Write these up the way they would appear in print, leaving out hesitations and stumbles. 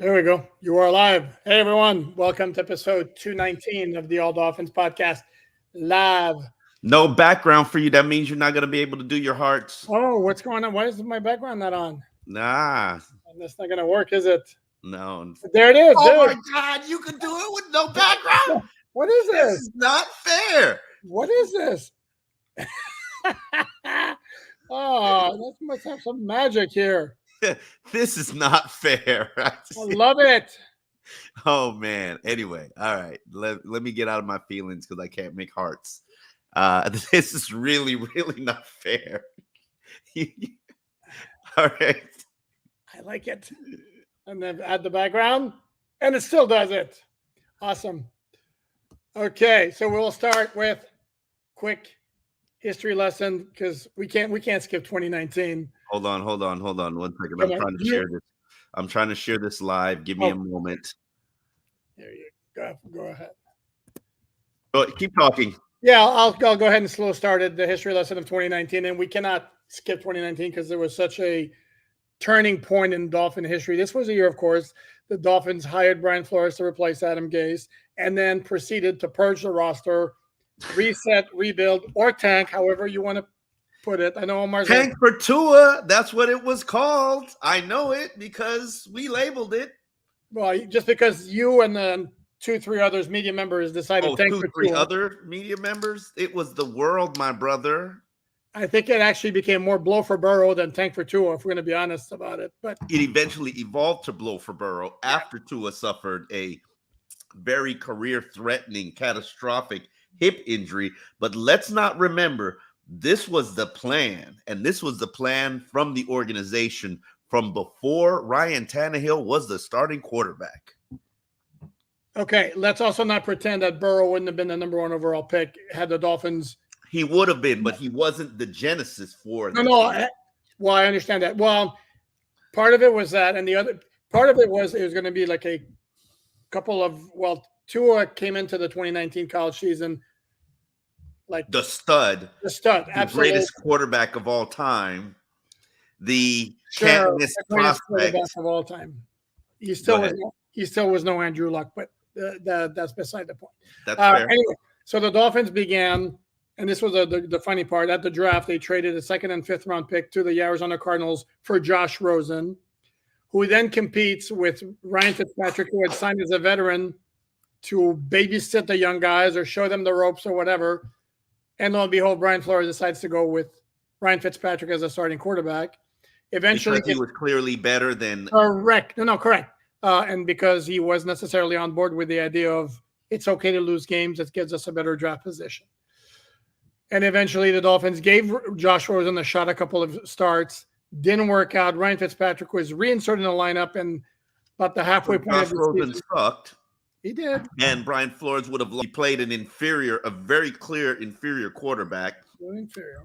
There we go. You are live. Hey, everyone. Welcome to episode 219 of the All Dolphins podcast live. No background for you. That means you're not going to be able to do your hearts. Oh, what's going on? Why is my background not on? Nah. That's not going to work, is it? No. There it is. Oh, dude. my God. You can do it with no background? What is This this? is not fair. What is this? Oh, that must have some magic here. This is not fair. I love it. Oh, man. Anyway, all right. Let me get out of my feelings because I can't make hearts. This is really, really not fair. All right. I like it. And then add the background, and it still does it. Awesome. Okay, so we'll start with quick history lesson because we can't skip 2019. Hold on 1 second. I'm trying to share this live. Give me a moment. There you go ahead. Oh, keep talking. Yeah, I'll go ahead and slow started the history lesson of 2019, and we cannot skip 2019 because there was such a turning point in Dolphin history. This was a year, of course, the Dolphins hired Brian Flores to replace Adam Gase and then proceeded to purge the roster, reset, rebuild, or tank, however you want to put it. I know Omar's tank for Tua. That's what it was called. I know it because we labeled it. Well, just because you and the 2-3 others media members decided tank for 2-3 other media members. It was the world, my brother. I think it actually became more blow for Burrow than tank for Tua, if we're going to be honest about it. But it eventually evolved to blow for Burrow after Tua suffered a very career-threatening, catastrophic hip injury. But let's not remember, this was the plan, and this was the plan from the organization from before Ryan Tannehill was the starting quarterback. Okay, let's also not pretend that Burrow wouldn't have been the number 1 overall pick had the Dolphins. He would have been, but he wasn't the genesis for it. No. Well, I understand that. Well, part of it was that, and the other part of it was going to be like a couple of, Tua came into the 2019 college season like the stud, absolutely. The greatest quarterback of all time, the can't-miss prospect of all time. He still was no Andrew Luck, but that's beside the point. That's fair. Anyway, so the Dolphins began. And this was the funny part. At the draft, they traded a 2nd and 5th round pick to the Arizona Cardinals for Josh Rosen, who then competes with Ryan Fitzpatrick, who had signed as a veteran to babysit the young guys or show them the ropes or whatever. And lo and behold, Brian Flores decides to go with Ryan Fitzpatrick as a starting quarterback. Eventually, because he was clearly better than correct. Correct. And because he was necessarily on board with the idea of it's okay to lose games, it gives us a better draft position. And eventually the Dolphins gave Josh Rosen a shot, a couple of starts. Didn't work out. Ryan Fitzpatrick was reinserted in the lineup, and about the halfway point Josh of the Rosen season, sucked. He did. And Brian Flores would have played a very clear inferior quarterback.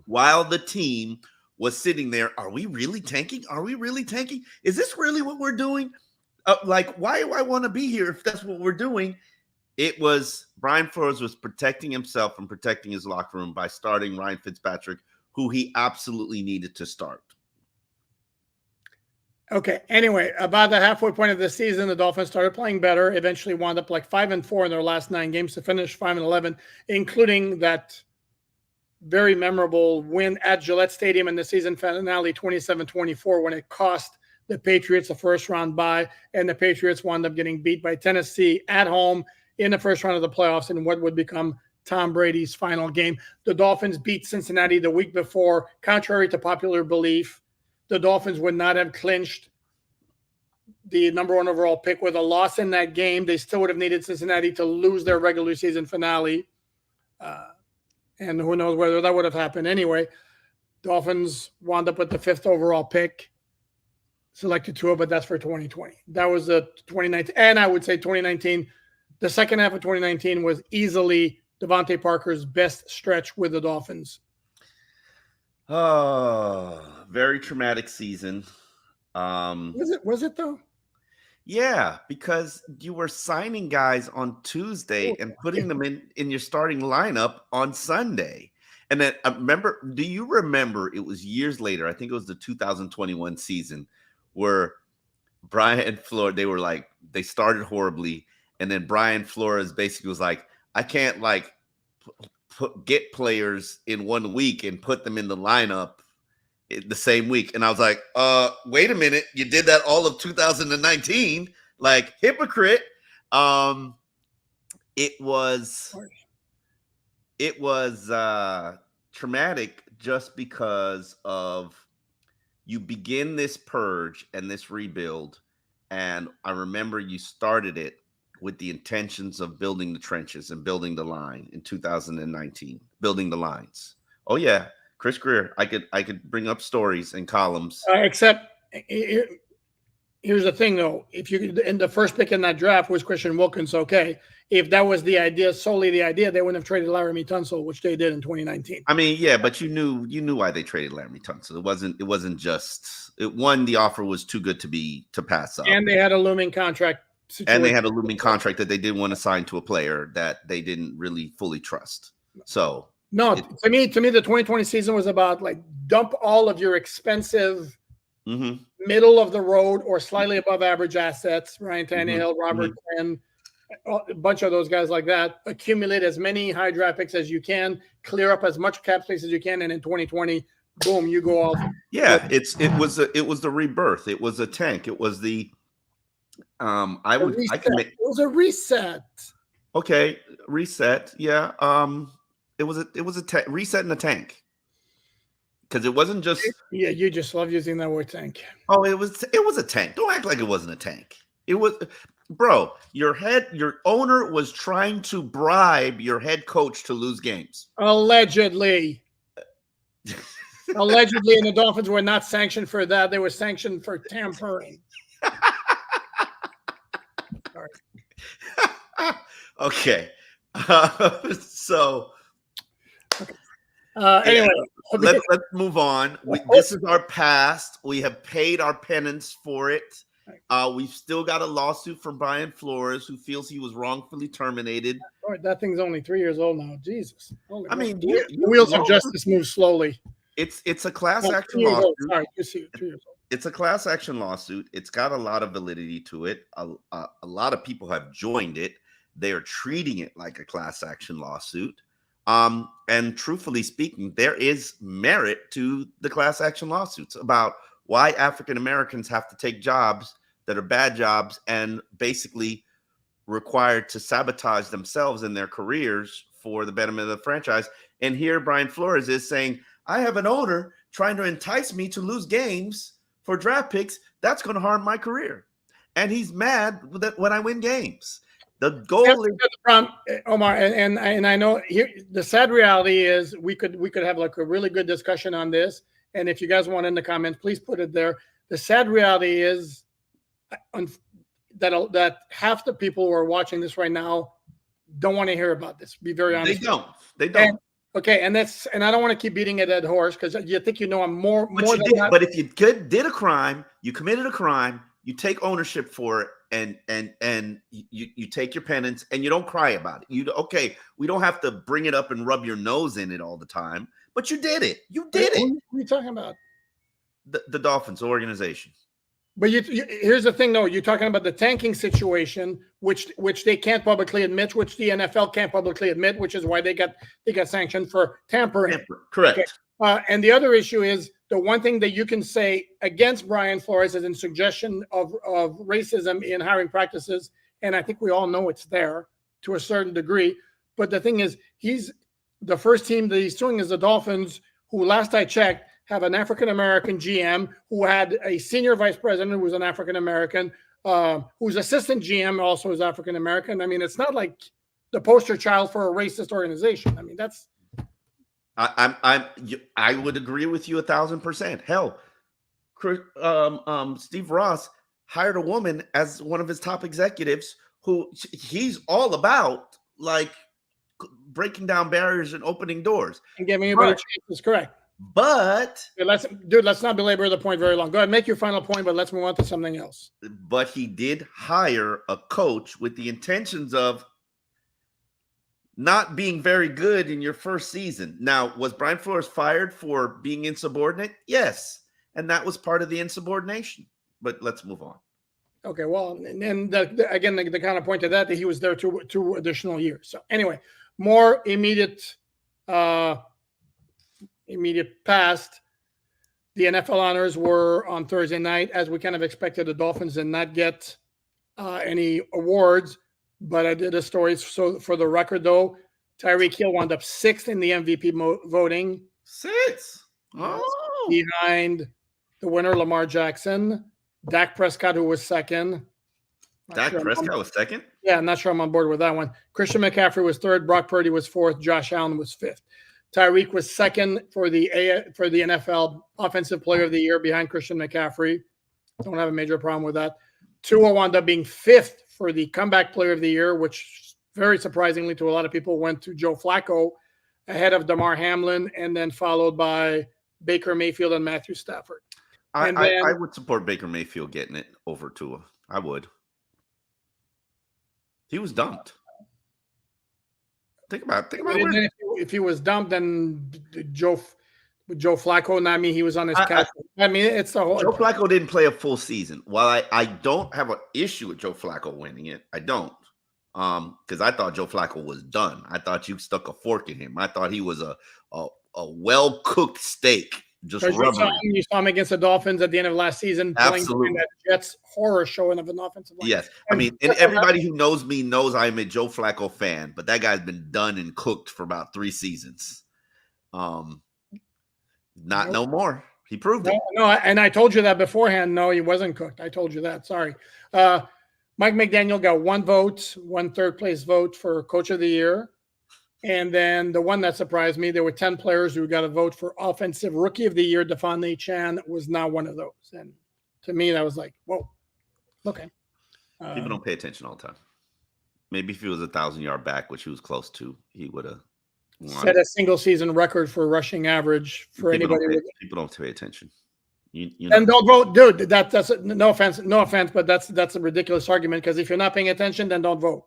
While the team was sitting there, are we really tanking? Are we really tanking? Is this really what we're doing? Why do I want to be here if that's what we're doing? It was Brian Flores was protecting himself and protecting his locker room by starting Ryan Fitzpatrick, who he absolutely needed to start. Okay. Anyway, about the halfway point of the season, the Dolphins started playing better. Eventually wound up like 5-4 in their last 9 games to finish 5-11, including that very memorable win at Gillette Stadium in the season finale 27-24 when it cost the Patriots a first-round bye, and the Patriots wound up getting beat by Tennessee at home in the first round of the playoffs in what would become Tom Brady's final game. The Dolphins beat Cincinnati the week before. Contrary to popular belief, the Dolphins would not have clinched the number 1 overall pick with a loss in that game. They still would have needed Cincinnati to lose their regular season finale. And who knows whether that would have happened anyway. Dolphins wound up with the 5th overall pick, selected Tua, but that's for 2020. That was the 2019. And I would say 2019, the second half of 2019 was easily Devontae Parker's best stretch with the Dolphins. Oh, very traumatic season. Was it though? Yeah, because you were signing guys on Tuesday and putting them in your starting lineup on Sunday. And then do you remember it was years later, I think it was the 2021 season, where Brian Flores, they started horribly, and then Brian Flores basically was like, I can't like get players in 1 week and put them in the lineup the same week. And I was like, wait a minute, you did that all of 2019, like hypocrite. It was traumatic just because of you begin this purge and this rebuild. And I remember you started it with the intentions of building the trenches and building the line in 2019, building the lines. Oh yeah, Chris Greer. I could bring up stories and columns. Except here's the thing, though. If you in the first pick in that draft was Christian Wilkins, okay. If that was the idea, solely the idea, they wouldn't have traded Laramie Tunsil, which they did in 2019. I mean, yeah, but you knew why they traded Laramie Tunsil. It wasn't just the offer was too good to pass up. And they had a looming contract situation. And they had a looming contract that they didn't want to sign to a player that they didn't really fully trust. So no, to me, the 2020 season was about like dump all of your expensive middle of the road or slightly above average assets, Ryan Tannehill, Robert Quinn, a bunch of those guys like that, accumulate as many high draft picks as you can, clear up as much cap space as you can, and in 2020, boom, you go all. Yeah, it was the rebirth. It was a tank. It was the it was a reset. Okay, reset. Yeah. It was a reset in the tank. Because it wasn't just you just love using that word tank. Oh, it was a tank. Don't act like it wasn't a tank. It was, bro, your owner was trying to bribe your head coach to lose games. Allegedly. Allegedly, and the Dolphins were not sanctioned for that. They were sanctioned for tampering. Sorry. Okay. So anyway, let's move on. This is our past. We have paid our penance for it. We've still got a lawsuit from Brian Flores, who feels he was wrongfully terminated. That thing's only 3 years old now. Jesus. I mean, the wheels of justice move slowly. It's a class action lawsuit. Sorry, 3 years old. It's a class action lawsuit. It's got a lot of validity to it. A lot of people have joined it. They are treating it like a class action lawsuit. And truthfully speaking, there is merit to the class action lawsuits about why African Americans have to take jobs that are bad jobs and basically required to sabotage themselves in their careers for the betterment of the franchise. And here Brian Flores is saying, I have an owner trying to entice me to lose games for draft picks. That's going to harm my career. And he's mad that when I win games. The goal is Omar, and I know here the sad reality is we could have like a really good discussion on this. And if you guys want in the comments, please put it there. The sad reality is that half the people who are watching this right now don't want to hear about this. Be very honest. They don't. Okay, and I don't want to keep beating a dead horse because you think you know I'm more but than that. But if you did a crime, you committed a crime, you take ownership for it, and you take your penance, and you don't cry about it. We don't have to bring it up and rub your nose in it all the time, but you did it. You did it. What are you talking about? The Dolphins organization. But here's the thing, though. You're talking about the tanking situation, which they can't publicly admit, which the NFL can't publicly admit, which is why they got sanctioned for tampering. Correct. Okay. And the other issue is the one thing that you can say against Brian Flores is in suggestion of racism in hiring practices, and I think we all know it's there to a certain degree. But the thing is, the first team that he's suing is the Dolphins, who last I checked have an African-American GM who had a senior vice president who was an African-American, whose assistant GM also is African-American. I mean, it's not like the poster child for a racist organization. I mean, that's. I would agree with you 1,000%. Hell, Steve Ross hired a woman as one of his top executives who he's all about like breaking down barriers and opening doors. And giving everybody chances, correct. But let's not belabor the point very long. Go ahead, make your final point, but let's move on to something else. But he did hire a coach with the intentions of not being very good in your first season. Now, was Brian Flores fired for being insubordinate? Yes. And that was part of the insubordination. But let's move on. Okay, well, and again, the kind of point to that he was there two additional years. So anyway, more immediate past. The NFL honors were on Thursday night, as we kind of expected. The Dolphins did not get any awards, but I did a story. So for the record, though, Tyreek Hill wound up 6th in the MVP voting. 6. Oh. Behind the winner, Lamar Jackson. Dak Prescott, who was 2nd. Prescott was 2nd? Yeah, I'm not sure I'm on board with that one. Christian McCaffrey was 3rd. Brock Purdy was 4th. Josh Allen was 5th. Tyreek was 2nd for the NFL Offensive Player of the Year behind Christian McCaffrey. Don't have a major problem with that. Tua wound up being 5th for the Comeback Player of the Year, which very surprisingly to a lot of people went to Joe Flacco ahead of Damar Hamlin, and then followed by Baker Mayfield and Matthew Stafford. I would support Baker Mayfield getting it over Tua. I would. He was dumped. Think about it. If he was dumped, then Joe Flacco, and I mean he was on his catch. I mean, it's the whole. Joe Flacco didn't play a full season. While I don't have an issue with Joe Flacco winning it, I don't. Because I thought Joe Flacco was done. I thought you stuck a fork in him. I thought he was a well-cooked steak. Just rubbery. You saw him against the Dolphins at the end of last season. Absolutely. Playing that Jets horror showing of an offensive line. Yes. I mean, and everybody who knows me knows I'm a Joe Flacco fan, but that guy's been done and cooked for about 3 seasons. No more. He proved it. No, and I told you that beforehand. No, he wasn't cooked. I told you that. Sorry. Mike McDaniel got 1 vote, 1 third-place vote for Coach of the Year. And then the one that surprised me, there were 10 players who got a vote for Offensive Rookie of the Year. Defonte Chan was not one of those. And to me, that was like, whoa, okay. People don't pay attention all the time. Maybe if he was 1,000-yard back, which he was close to, he would have set a single-season record for rushing average for anybody. People don't pay attention. You and don't vote, dude. That's no offense, but that's a ridiculous argument, because if you're not paying attention, then don't vote.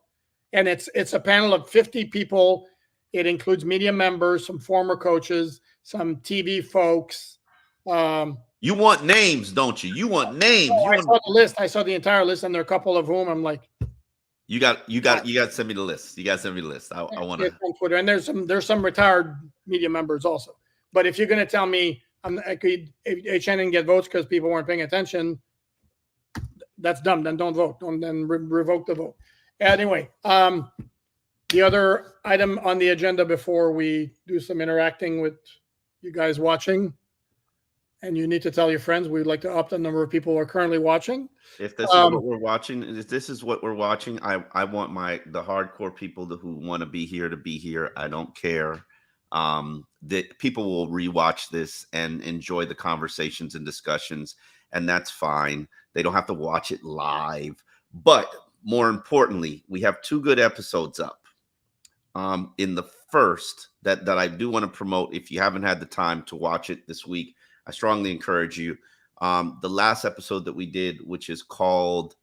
And it's a panel of 50 people. It includes media members, some former coaches, some TV folks. You want names, don't you? You want names. I saw the list. I saw the entire list, and there are a couple of whom I'm like, you got to send me the list. You got to send me the list. I want to. On Twitter, and there's some retired media members also. But if you're going to tell me HN didn't get votes because people weren't paying attention, that's dumb. Then don't vote. Then revoke the vote. Anyway, the other item on the agenda before we do some interacting with you guys watching, and you need to tell your friends, we'd like to up the number of people who are currently watching. If this is what we're watching, I want the hardcore people who want to be here to be here. I don't care. That people will rewatch this and enjoy the conversations and discussions, and that's fine. They don't have to watch it live. But more importantly, we have 2 good episodes up. In the first that I do want to promote, if you haven't had the time to watch it this week, I strongly encourage you. The last episode that we did, which is called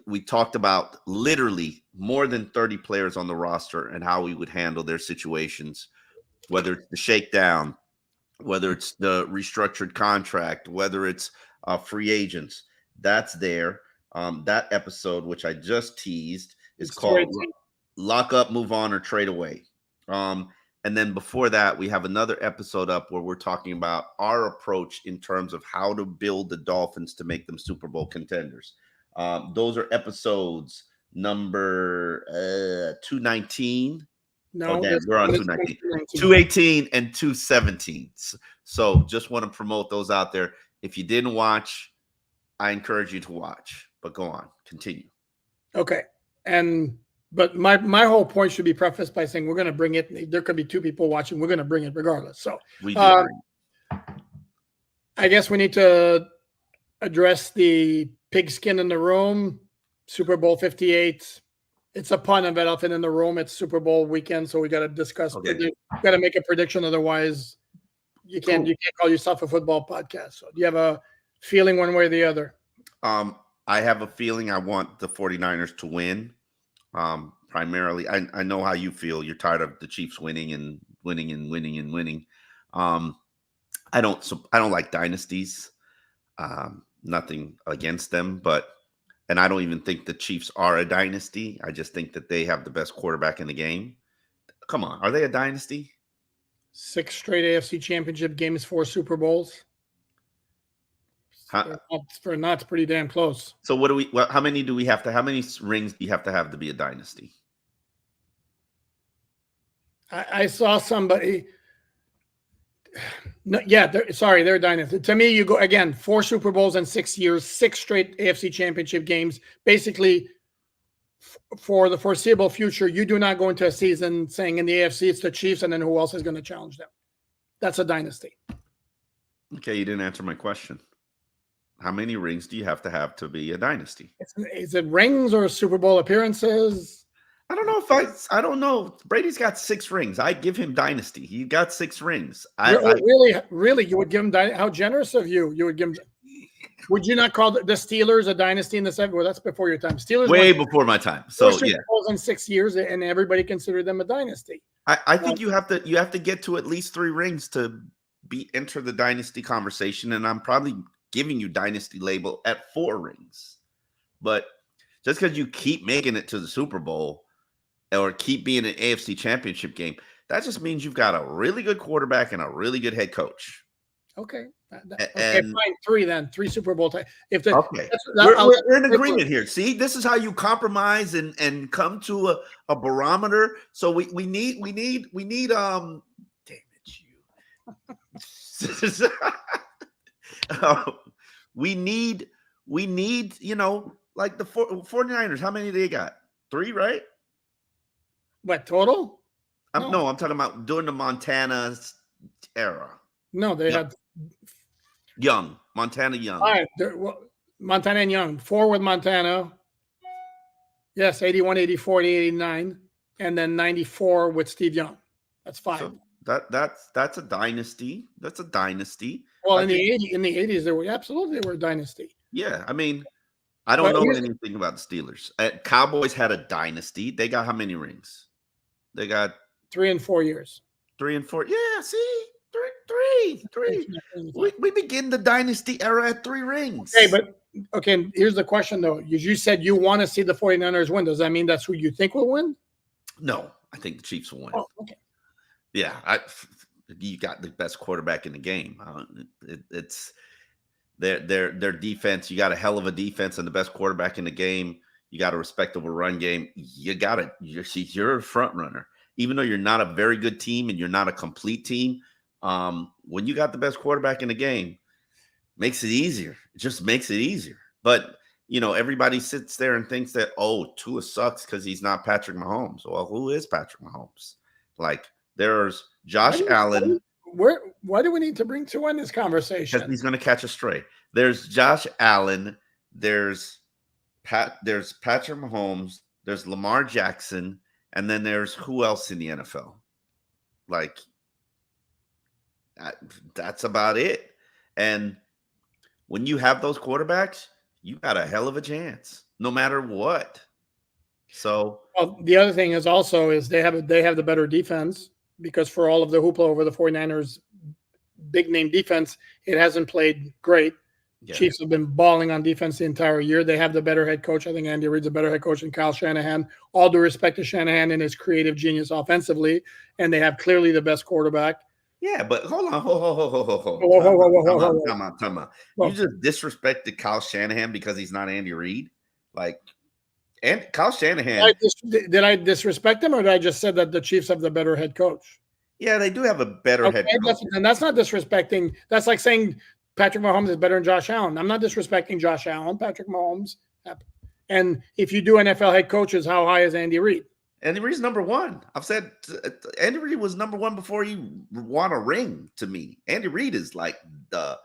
we talked about literally more than 30 players on the roster and how we would handle their situations, whether it's the shakedown, whether it's the restructured contract, whether it's free agents. That's there. That episode, which I just teased, is called Lock Up, Move On, or Trade Away. And then before that, we have another episode up where we're talking about our approach in terms of how to build the Dolphins to make them Super Bowl contenders. Those are episodes number 219. No, we're on 219, 218, and 217. So just want to promote those out there. If you didn't watch, I encourage you to watch. But go on, continue. Okay, but my whole point should be prefaced by saying we're going to bring it. There could be 2 people watching. We're going to bring it regardless. So I guess we need to address the pigskin in the room. Super Bowl 58. It's a pun of elephant in the room. It's Super Bowl weekend, so we got to discuss. Okay. We got to make a prediction. Otherwise, you can't call yourself a football podcast. So do you have a feeling one way or the other? I have a feeling I want the 49ers to win. Primarily, I know how you feel. You're tired of the Chiefs winning. I don't like dynasties. Nothing against them, and I don't even think the Chiefs are a dynasty. I just think that they have the best quarterback in the game. Come on, are they a dynasty? 6 straight AFC Championship games, 4 Super Bowls. For not, it's pretty damn close. So how many do we have to? How many rings do you have to be a dynasty? I saw somebody. No, yeah, they're a dynasty. To me, you go again, 4 Super Bowls in 6 years, 6 straight AFC Championship games. Basically, for the foreseeable future, you do not go into a season saying in the AFC it's the Chiefs, and then who else is going to challenge them? That's a dynasty. Okay, you didn't answer my question. How many rings do you have to be a dynasty? Is it rings or Super Bowl appearances? I don't know I don't know. Brady's got 6 rings. I give him dynasty. He got 6 rings. Really, you would give him how generous of you. You would give him. Would you not call the Steelers a dynasty in the 70s? Well, that's before your time. Steelers way before my time. So yeah, in 6 years, and everybody considered them a dynasty. I think you have to get to at least 3 rings to enter the dynasty conversation, and I'm probably giving you dynasty label at 4 rings. But just because you keep making it to the Super Bowl or keep being an AFC Championship game, that just means you've got a really good quarterback and a really good head coach. Okay. Fine. 3 then. 3 Super Bowl titles. We're in agreement here. See, this is how you compromise and come to a barometer. So we need damn it, you. We need, like the 49ers. How many they got? 3, right? What, total? No, I'm talking about during the Montana era. No, they had Montana Young. All right, Montana and Young. 4 with Montana. Yes, 81, 84, 89, and then 94 with Steve Young. That's 5. So that's a dynasty. That's a dynasty. Well, in the 80s, they were a dynasty. Yeah, I mean, I don't know anything about the Steelers. Cowboys had a dynasty. They got how many rings? They got 3 and 4 years. 3 and 4. Yeah, see, three. We begin the dynasty era at 3 rings. Okay, here's the question though. You said you want to see the 49ers win. Does that mean that's who you think will win? No, I think the Chiefs will win. Oh, okay. Yeah, you got the best quarterback in the game. It's their defense. You got a hell of a defense and the best quarterback in the game. You got a respectable run game. You got it. You're a front runner, even though you're not a very good team and you're not a complete team. When you got the best quarterback in the game, makes it easier. It just makes it easier. But everybody sits there and thinks that Tua sucks because he's not Patrick Mahomes. Well, who is Patrick Mahomes? Like there's Josh Allen. Why do we need to bring Tua in this conversation? Because he's going to catch a stray. There's Josh Allen. There's Patrick Mahomes. There's Lamar Jackson, and then there's who else in the NFL? Like that's about it. And when you have those quarterbacks, you got a hell of a chance, no matter what. So the other thing is they have the better defense, because for all of the hoopla over the 49ers big name defense, it hasn't played great. Yeah. Chiefs have been balling on defense the entire year. They have the better head coach. I think Andy Reid's a better head coach than Kyle Shanahan. All due respect to Shanahan and his creative genius offensively, and they have clearly the best quarterback. Yeah, but hold on. Time on. You just disrespected Kyle Shanahan because he's not Andy Reid? And Kyle Shanahan. Did I disrespect him, or did I just said that the Chiefs have the better head coach? Yeah, they do have a better head coach. And that's not disrespecting. That's like saying Patrick Mahomes is better than Josh Allen. I'm not disrespecting Josh Allen, Patrick Mahomes. And if you do NFL head coaches, how high is Andy Reid? Andy Reid's number 1. I've said Andy Reid was number 1 before he won a ring to me. Andy Reid is like the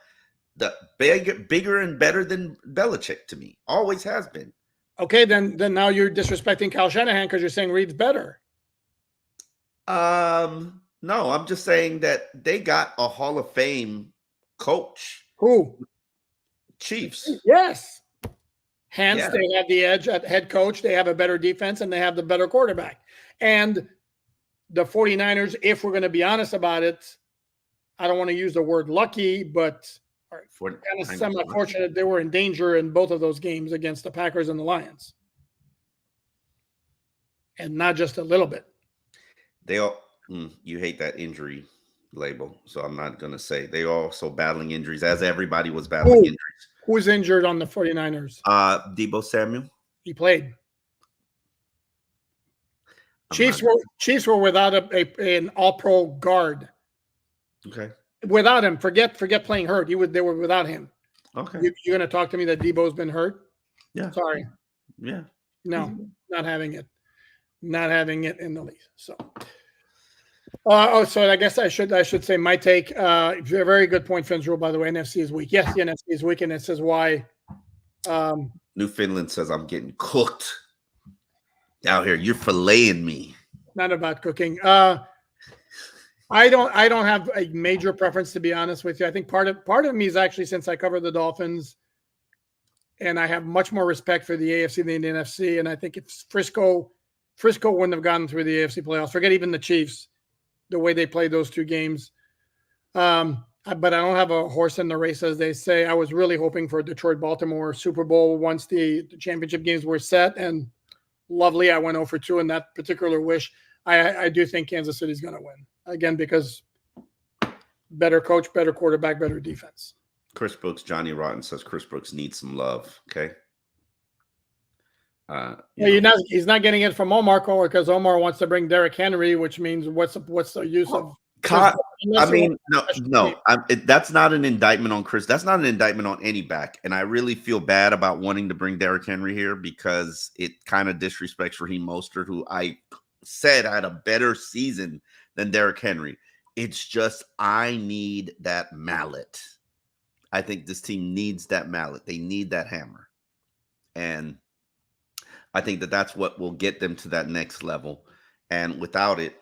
bigger and better than Belichick to me. Always has been. Okay, then now you're disrespecting Kyle Shanahan because you're saying Reid's better. No, I'm just saying that they got a Hall of Fame coach. Who? Chiefs. Yes. Hence, they have the edge at head coach. They have a better defense, and they have the better quarterback. And the 49ers, if we're going to be honest about it, I don't want to use the word lucky, but kind of semi-fortunate they were in danger in both of those games against the Packers and the Lions. And not just a little bit. You hate that injury label, so I'm not going to say. They also battling injuries, as everybody was battling injuries. Who's injured on the 49ers? Deebo Samuel. He played. Chiefs were without an all-pro guard. Okay. Without him, forget playing hurt. They were without him. Okay. You're going to talk to me that Deebo's been hurt? Yeah. Sorry. Yeah. No, not having it. Not having it in the least. So. So I guess I should say my take. Very good point, Finzrule, by the way. NFC is weak. Yes, the NFC is weak, and it says why. Newfoundland says I'm getting cooked out here. You're filleting me. Not about cooking. I don't have a major preference, to be honest with you. I think part of me is actually, since I cover the Dolphins, and I have much more respect for the AFC than the NFC. And I think if Frisco wouldn't have gotten through the AFC playoffs. Forget even the Chiefs, the way they played those two games. But I don't have a horse in the race, as they say. I was really hoping for Detroit-Baltimore Super Bowl once the championship games were set, and lovely, I went 0-2 in that particular wish. I do think Kansas City's going to win, again, because better coach, better quarterback, better defense. Chris Brooks, Johnny Rotten says Chris Brooks needs some love, okay? He's not getting it from Omar because Omar wants to bring Derrick Henry, which means what's the use of? That's not an indictment on Chris. That's not an indictment on any back. And I really feel bad about wanting to bring Derrick Henry here because it kind of disrespects Raheem Mostert, who I said had a better season than Derrick Henry. It's just I need that mallet. I think this team needs that mallet. They need that hammer. And I think that's what will get them to that next level. And without it,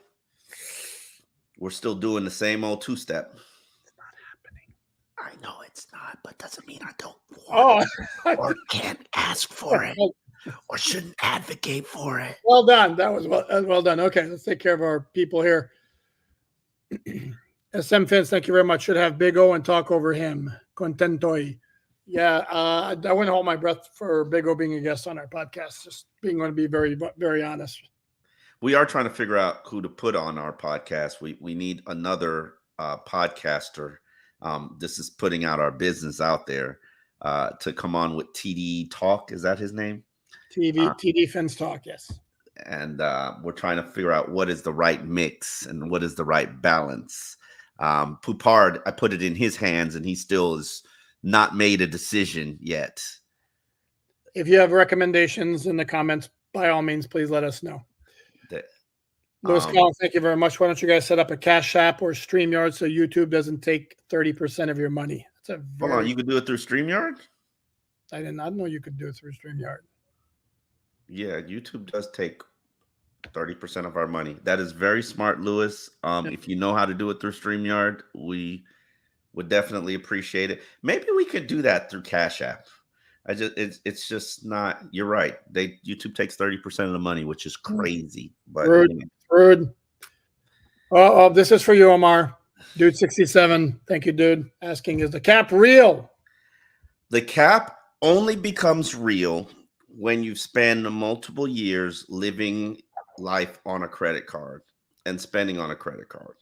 we're still doing the same old two-step. It's not happening. I know it's not, but doesn't mean I don't want it or can't ask for it or shouldn't advocate for it. Well done. That was well done. Okay, let's take care of our people here. SM Fins, thank you very much. Should have Big O and talk over him. Contentoy. Yeah, I wouldn't hold my breath for Big O being a guest on our podcast. Just going to be very, very honest. We are trying to figure out who to put on our podcast. We need another podcaster. This is putting out our business out there to come on with TD Talk. Is that his name? TD Fins Talk, yes. And we're trying to figure out what is the right mix and what is the right balance. Poupard, I put it in his hands, and he still is not made a decision yet. If you have recommendations in the comments, by all means, please let us know. Louis Collins, thank you very much. Why don't you guys set up a Cash App or StreamYard so YouTube doesn't take 30% of your money? Hold on, you could do it through StreamYard? I did not know you could do it through StreamYard. Yeah, YouTube does take 30% of our money. That is very smart, Louis. If you know how to do it through StreamYard, we would definitely appreciate it. Maybe we could do that through Cash App. It's just not. You're right. YouTube takes 30% of the money, which is crazy. But rude. Oh, this is for you, Omar. Dude 67. Thank you, dude. Asking, is the cap real? The cap only becomes real when you spend multiple years living life on a credit card and spending on a credit card.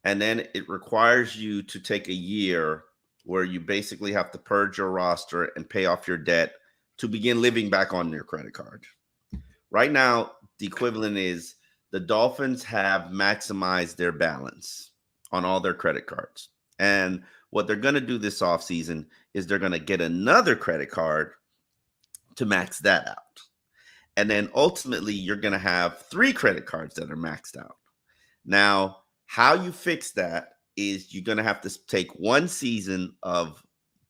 And then it requires you to take a year where you basically have to purge your roster and pay off your debt to begin living back on your credit card. Right now, the equivalent is the Dolphins have maximized their balance on all their credit cards. And what they're going to do this offseason is they're going to get another credit card to max that out. And then ultimately, you're going to have 3 credit cards that are maxed out. Now, how you fix that is you're going to have to take one season of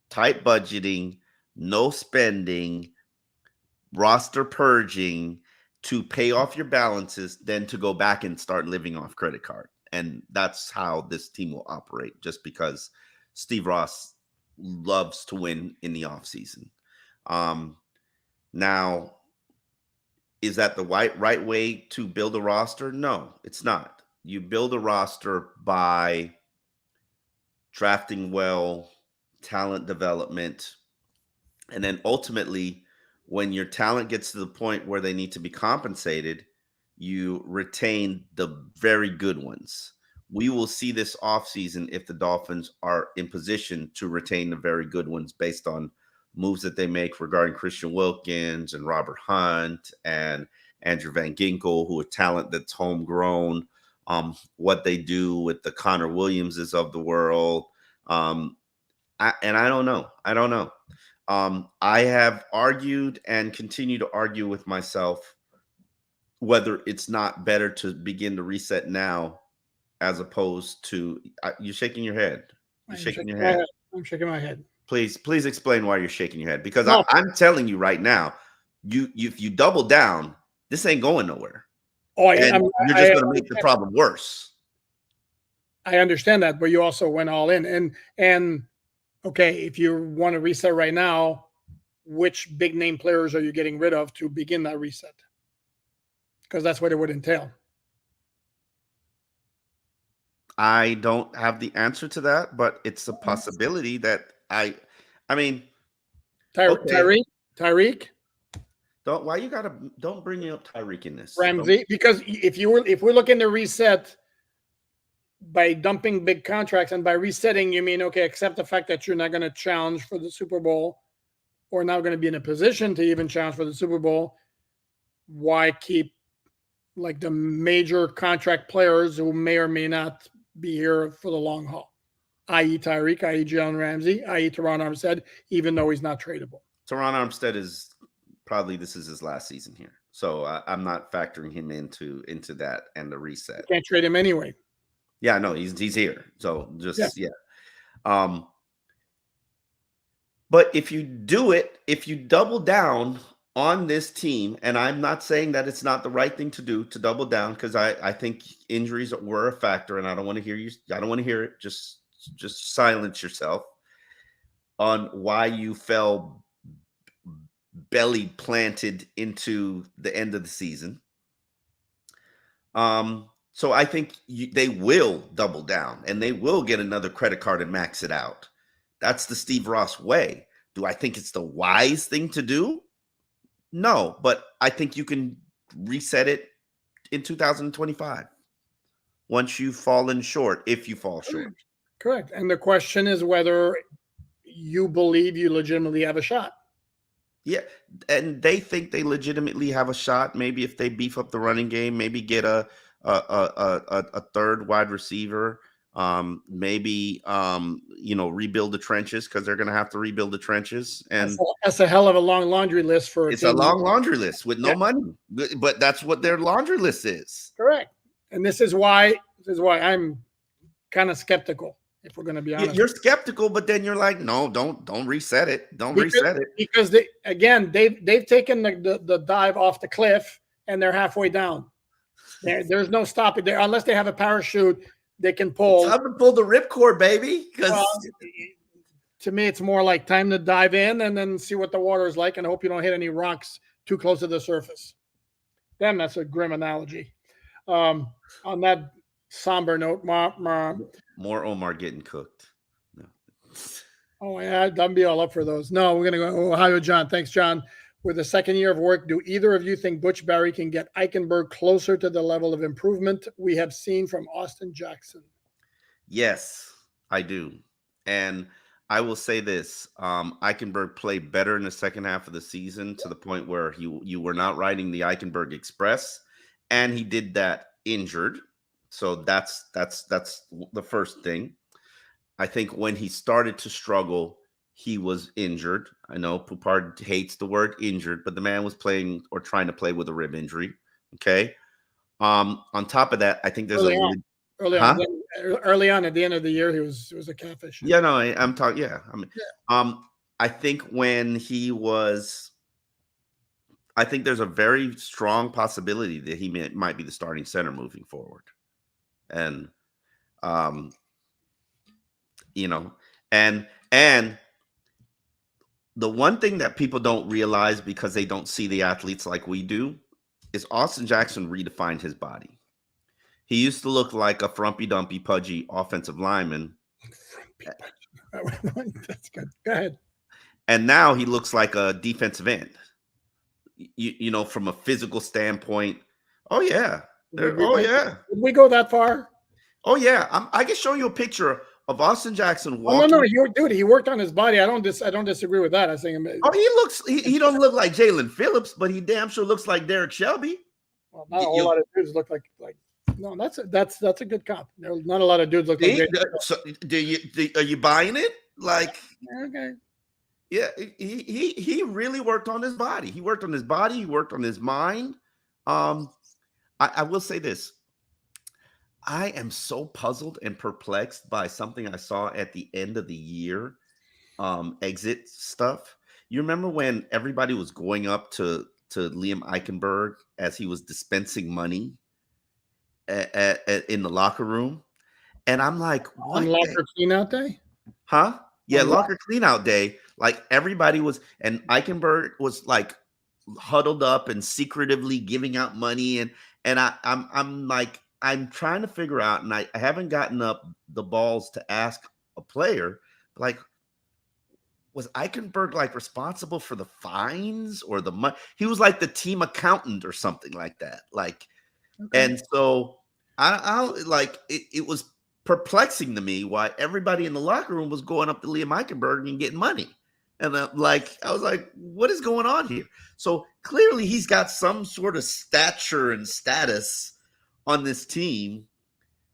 tight budgeting, no spending, roster purging to pay off your balances, then to go back and start living off credit card. And that's how this team will operate, just because Steve Ross loves to win in the offseason. Now, is that the right way to build a roster? No, it's not. You build a roster by drafting well, talent development, and then ultimately, when your talent gets to the point where they need to be compensated, you retain the very good ones. We will see this offseason if the Dolphins are in position to retain the very good ones based on moves that they make regarding Christian Wilkins and Robert Hunt and Andrew Van Ginkel, who are talent that's homegrown, what they do with the Connor Williamses of the world. I don't know. I don't know. I have argued and continue to argue with myself whether it's not better to begin to reset now as opposed to you're shaking your head. You're shaking your head. I'm shaking my head. Please explain why you're shaking your head, because No. I'm telling you right now, if you double down, this ain't going nowhere. Oh, and you're just going to make the problem worse. I understand that, but you also went all in. And okay, if you want to reset right now, which big name players are you getting rid of to begin that reset? Because that's what it would entail. I don't have the answer to that, but it's a possibility that I mean, Tyreek. Don't bring up Tyreek in this. Ramsey, because if we're looking to reset by dumping big contracts, and by resetting you mean, okay, accept the fact that you're not going to challenge for the Super Bowl or not going to be in a position to even challenge for the Super Bowl, why keep like the major contract players who may or may not be here for the long haul, i.e. Tyreek, i.e. Jalen Ramsey, i.e. Teron Armstead, even though he's not tradable? Teron Armstead is this is his last season here. So I'm not factoring him into that and the reset. You can't trade him anyway. Yeah, no, he's here. So just, yeah. But if you double down on this team, and I'm not saying that it's not the right thing to do to double down, because I think injuries were a factor, and I don't want to hear you. I don't want to hear it. Just silence yourself on why you fell belly planted into the end of the season. So I think they will double down, and they will get another credit card and max it out. That's the Steve Ross way. Do I think it's the wise thing to do? No, but I think you can reset it in 2025 once you've fallen short, if you fall short. Correct. And the question is whether you believe you legitimately have a shot. Yeah, and they think they legitimately have a shot. Maybe if they beef up the running game, maybe get a third wide receiver, maybe rebuild the trenches, because they're going to have to rebuild the trenches. And that's a hell of a long laundry list for it's a long laundry list with no money, but that's what their laundry list is. Correct. And this is why I'm kind of skeptical, if we're going to be honest. You're skeptical, but then you're like, no, don't reset it. Reset it. Because they've taken the dive off the cliff, and they're halfway down. There's no stopping there unless they have a parachute they can pull. It's time to pull the ripcord, baby. Because to me, it's more like time to dive in and then see what the water is like, and hope you don't hit any rocks too close to the surface. Damn, that's a grim analogy. On that somber note, more Omar getting cooked. No. Oh yeah, I'd be all up for those. No, we're gonna go Ohio John. Thanks, John. With the second year of work, do either of you think Butch Barry can get Eichenberg closer to the level of improvement we have seen from Austin Jackson? Yes, I do. And I will say this. Eichenberg played better in the second half of the season, to the point where you were not riding the Eichenberg Express, and he did that injured. So that's the first thing. I think when he started to struggle, he was injured. I know Poupard hates the word injured, but the man was playing or trying to play with a rib injury. Okay. On top of that, I think there's early on at the end of the year, it was a calf issue. Yeah, no, I'm talking. Yeah, I think I think there's a very strong possibility that he might be the starting center moving forward, and and the one thing that people don't realize, because they don't see the athletes like we do, is Austin Jackson redefined his body. He used to look like a frumpy dumpy pudgy offensive lineman, That's good. Go ahead. And now he looks like a defensive end. You know, from a physical standpoint. Oh yeah. Did we go that far? Oh yeah. I can show you a picture of Austin Jackson walking. Oh, no, he worked on his body. I don't disagree with that. I think. Oh, he don't look like Jalen Phillips, but he damn sure looks like Derek Shelby. Well, not a whole lot of dudes look like. No, that's a good comp. Not a lot of dudes look like. So, are you buying it? Like, okay. Yeah, he really worked on his body. He worked on his body. He worked on his mind. I will say this. I am so puzzled and perplexed by something I saw at the end of the year exit stuff. You remember when everybody was going up to Liam Eichenberg as he was dispensing money in the locker room? And I'm like, what? On locker cleanout day? Huh? Yeah, locker cleanout day. Like everybody was, and Eichenberg was like huddled up and secretively giving out money, and I'm like, I'm trying to figure out, and I haven't gotten up the balls to ask a player, like, was Eichenberg like responsible for the fines or the money? He was like the team accountant or something like that. Like, okay. And so I like it was perplexing to me why everybody in the locker room was going up to Liam Eichenberg and getting money. And I was like, what is going on here? So clearly he's got some sort of stature and status on this team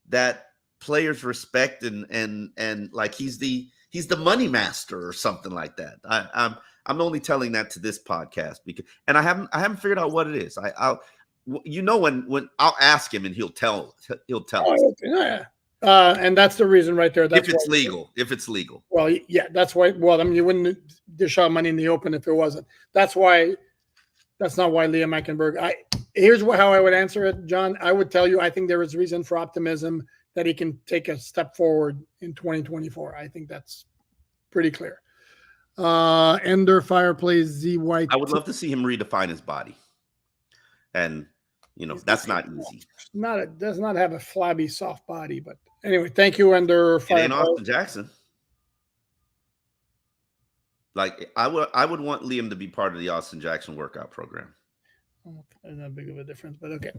that players respect and like he's the money master or something like that. I'm only telling that to this podcast because, and I haven't figured out what it is. I'll when I'll ask him and he'll tell us. Yeah. And that's the reason right there. That's if it's legal. Well, yeah, that's why. Well, I mean, you wouldn't dish out money in the open if it wasn't. That's why. That's not why Liam Eichenberg. Here's how I would answer it, John. I would tell you, I think there is reason for optimism that he can take a step forward in 2024. I think that's pretty clear. Ender Fireplace Z White. I would love to see him redefine his body, and that's not easy. Does not have a flabby, soft body, but anyway, thank you, Ender Fireplace. It ain't Austin Jackson. Like I would want Liam to be part of the Austin Jackson workout program. Not big of a difference, but okay.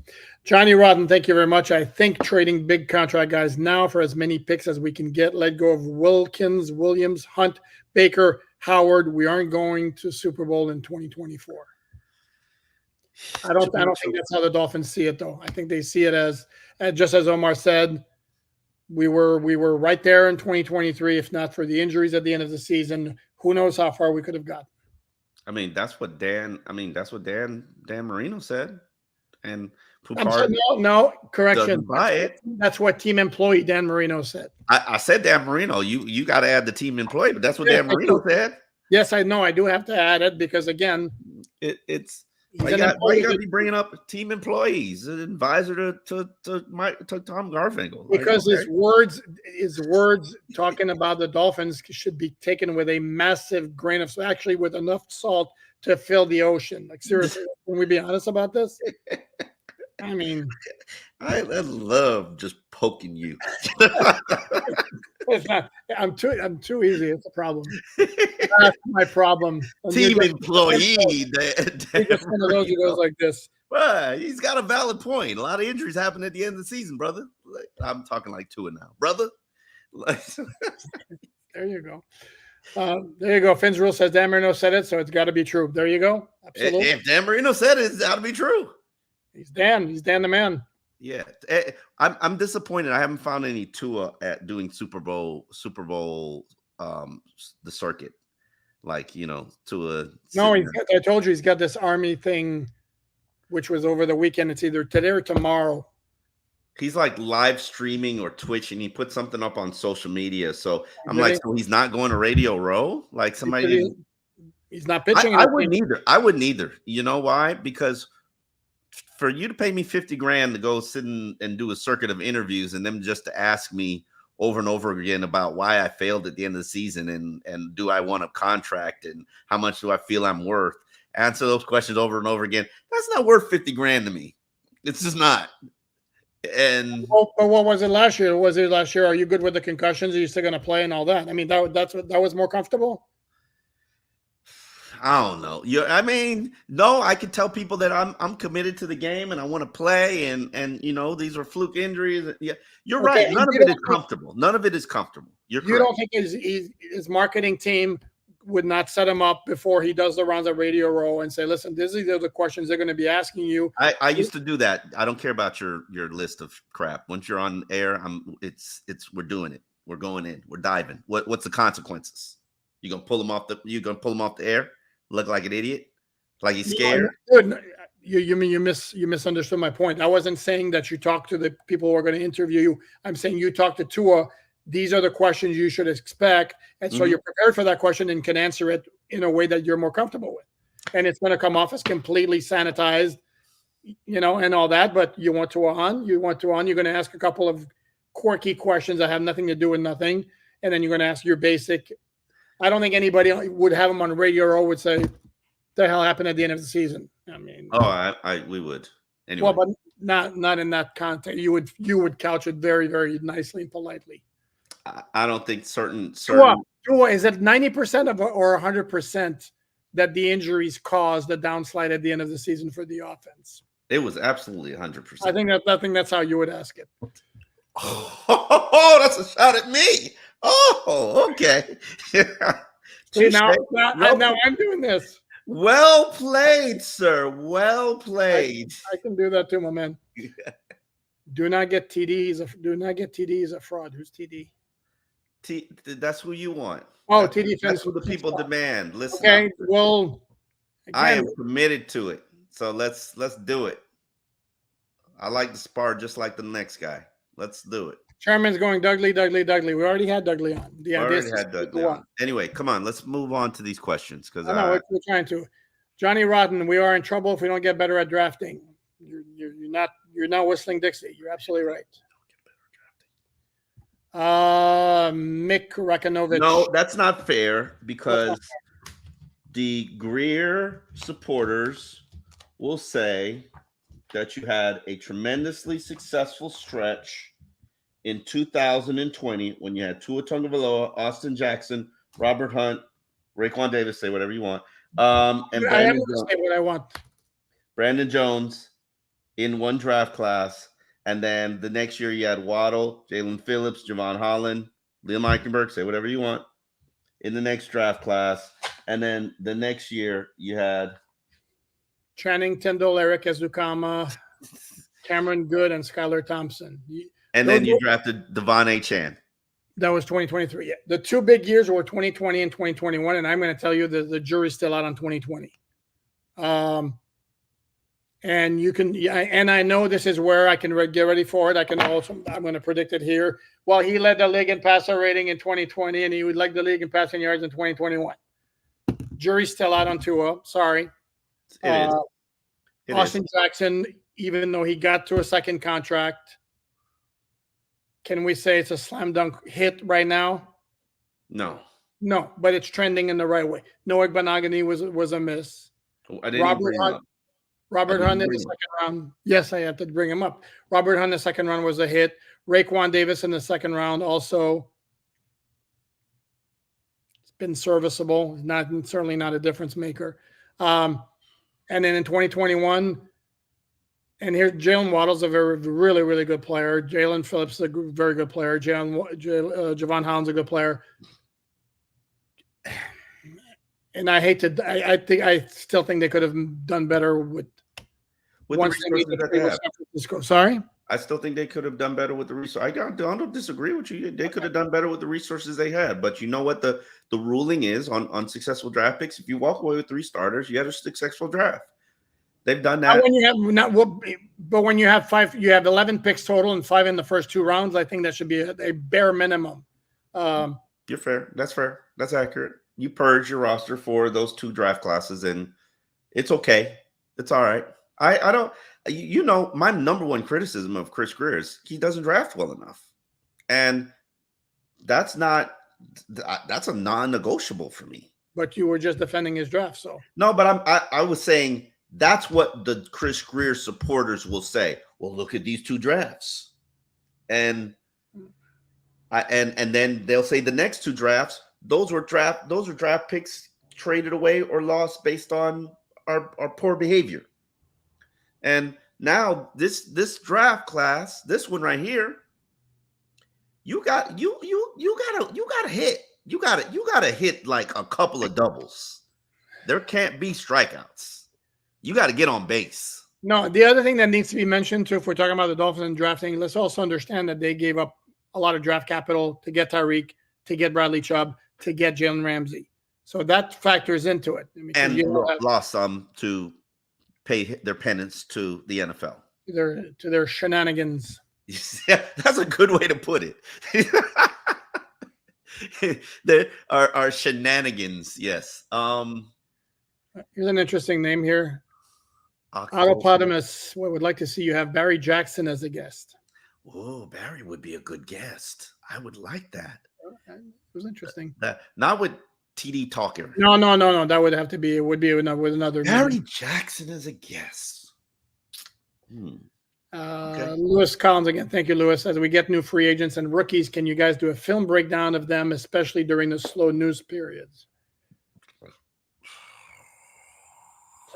Johnny Rodden, thank you very much. I think trading big contract guys now for as many picks as we can get. Let go of Wilkins, Williams, Hunt, Baker, Howard. We aren't going to Super Bowl in 2024. I don't think that's how the Dolphins see it, though. I think they see it as just as Omar said, we were right there in 2023. If not for the injuries at the end of the season, who knows how far we could have gotten. I mean, that's what Dan Marino said. And Pupard no, correction. Buy it. That's what team employee Dan Marino said. I said Dan Marino. You got to add the team employee, but that's what Dan Marino said. Yes, I know. I do have to add it because again, it's why you got to be bringing up team employees, an advisor to Tom Garfinkel. Because his words talking about the Dolphins should be taken with a massive grain of salt, actually with enough salt to fill the ocean. Like seriously, can we be honest about this? I mean, I love just poking you. It's not, I'm too easy. It's a problem. That's my problem. Team employee. Just one of those who goes like this. Well, he's got a valid point. A lot of injuries happen at the end of the season, brother. I'm talking like Tua now, brother. There you go. There you go. Finn's rule says Dan Marino said it, so it's got to be true. There you go. Absolutely. If Dan Marino said it, it's got to be true. He's Dan. He's Dan the man. Yeah, I'm disappointed. I haven't found any Tua at doing Super Bowl, the circuit. Like, Tua. No, I told you he's got this Army thing, which was over the weekend. It's either today or tomorrow. He's like live streaming or Twitch, and he put something up on social media. So I'm like, so he's not going to Radio Row? Like somebody. He's not pitching. I wouldn't either. You know why? Because for you to pay me $50,000 to go sit and do a circuit of interviews and them just to ask me over and over again about why I failed at the end of the season and do I want a contract and how much do I feel I'm worth? Answer those questions over and over again. That's not worth $50,000 to me. It's just not. And but what was it last year? Was it last year? Are you good with the concussions? Are you still going to play and all that? I mean, that was more comfortable. I don't know. I mean, no, I could tell people that I'm committed to the game and I want to play, and these are fluke injuries. Yeah, you're right. None of it is comfortable. None of it is comfortable. You don't think his marketing team would not set him up before he does the rounds at Radio Row and say, listen, these are the questions they're going to be asking you. I used to do that. I don't care about your list of crap. Once you're on air, we're doing it. We're going in. We're diving. What's the consequences? You're gonna pull him off the air? Look like an idiot? Like he's scared? No, you mean you misunderstood my point. I wasn't saying that you talk to the people who are going to interview you. I'm saying you talk to Tua. These are the questions you should expect. And so you're prepared for that question and can answer it in a way that you're more comfortable with. And it's going to come off as completely sanitized, and all that. But you want Tua on. You're going to ask a couple of quirky questions that have nothing to do with nothing. And then you're going to ask your basic. I don't think anybody would have him on Radio Row would say, the hell happened at the end of the season. I mean. Oh, we would. Anyway. Well, but not in that context. You would couch it very, very nicely and politely. I don't think certain. Tua, is it 90% or 100% that the injuries caused the downslide at the end of the season for the offense? It was absolutely 100%. I think that's how you would ask it. Oh, that's a shot at me. Oh, okay. See, now I'm doing this. Well played, sir. Well played. I can do that too, my man. Do not get TD. Do not get TD. He's a fraud. Who's TD? That's who you want. Oh, TD. That's who the people demand. Listen. Okay. Well, again, I am committed to it. So let's do it. I like to spar just like the next guy. Let's do it. Chairman's going Dudley. We already had Dudley on. Anyway, come on. Let's move on to these questions because we're trying to. Johnny Rotten, we are in trouble if we don't get better at drafting. You're not whistling Dixie. You're absolutely right. Mick Rakonovich. No, that's not fair because the Greer supporters will say that you had a tremendously successful stretch in 2020 when you had Tua Tagovailoa, Austin Jackson, Robert Hunt, Raekwon Davis, say whatever you want. And I am going to say what I want. Brandon Jones in one draft class. And then the next year you had Waddle, Jalen Phillips, Javon Holland, Liam Eichenberg, say whatever you want, in the next draft class. And then the next year you had Channing Tindall, Eric Ezukama, Cameron Good, and Skylar Thompson. And then you drafted Devon A-Chan. That was 2023. Yeah. The two big years were 2020 and 2021. And I'm going to tell you that the jury's still out on 2020. And you can, and I know this is where I can get ready for it. I'm going to predict it here. Well, he led the league in passer rating in 2020, and he would lead the league in passing yards in 2021. Jury's still out on Tua. Sorry. Austin Jackson, even though he got to a second contract, can we say it's a slam dunk hit right now? No, but it's trending in the right way. Noah Banagany was a miss. I didn't bring him up. Robert Hunt in the second round. Yes, I have to bring him up. Robert Hunt in the second round was a hit. Raekwon Davis in the second round also. It's been serviceable. Certainly not a difference maker. And then in 2021, and here Jalen Waddle's a really, really good player. Jalen Phillips is a very good player. Javon Holland's a good player. And I still think they could have done better with the resources that they have. Sorry? I still think they could have done better with the resources. I don't disagree with you. They could have done better with the resources they had. But you know what the ruling is on successful draft picks? If you walk away with 3 starters, you had a successful draft. They've done that. But when you have 5, you have 11 picks total and 5 in the first 2 rounds. I think that should be a bare minimum. You're fair. That's fair. That's accurate. You purge your roster for those 2 draft classes, and it's okay. It's all right. I don't. My number one criticism of Chris Grier is he doesn't draft well enough, and that's a non-negotiable for me. But you were just defending his draft, so no. But I was saying That's what the Chris Greer supporters will say. Well, look at these 2 drafts. And then they'll say the next 2 drafts, those are draft picks traded away or lost based on our poor behavior. And now this draft class, this one right here, you gotta hit. You gotta hit like a couple of doubles. There can't be strikeouts. You got to get on base. No, the other thing that needs to be mentioned too, if we're talking about the Dolphins and drafting, let's also understand that they gave up a lot of draft capital to get Tyreek, to get Bradley Chubb, to get Jalen Ramsey. So that factors into it. And lost some to pay their penance to the NFL. To their shenanigans. Yeah, that's a good way to put it. There are shenanigans, yes. Here's an interesting name here. Autopotamus would like to see you have Barry Jackson as a guest. Oh, Barry would be a good guest. I would like that. It was interesting. Not with TD talking. No. That would have to be. It would be with another. Barry name. Jackson as a guest. Okay. Lewis Collins again. Thank you, Lewis. As we get new free agents and rookies, can you guys do a film breakdown of them, especially during the slow news periods?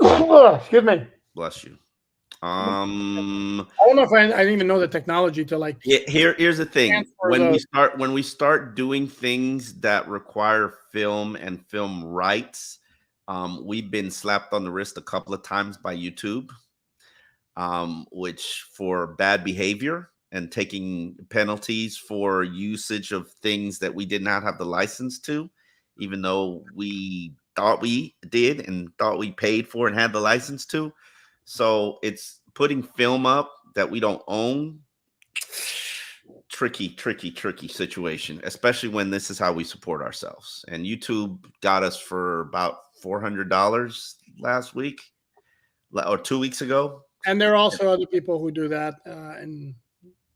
Excuse me. Bless you. I don't know if I didn't even know the technology to like. Here's the thing: when we start doing things that require film and film rights, we've been slapped on the wrist a couple of times by YouTube, which for bad behavior and taking penalties for usage of things that we did not have the license to, even though we thought we did and thought we paid for and had the license to. So it's putting film up that we don't own. Tricky situation, especially when this is how we support ourselves. And YouTube got us for about $400 last week or 2 weeks ago. And there are also other people who do that. And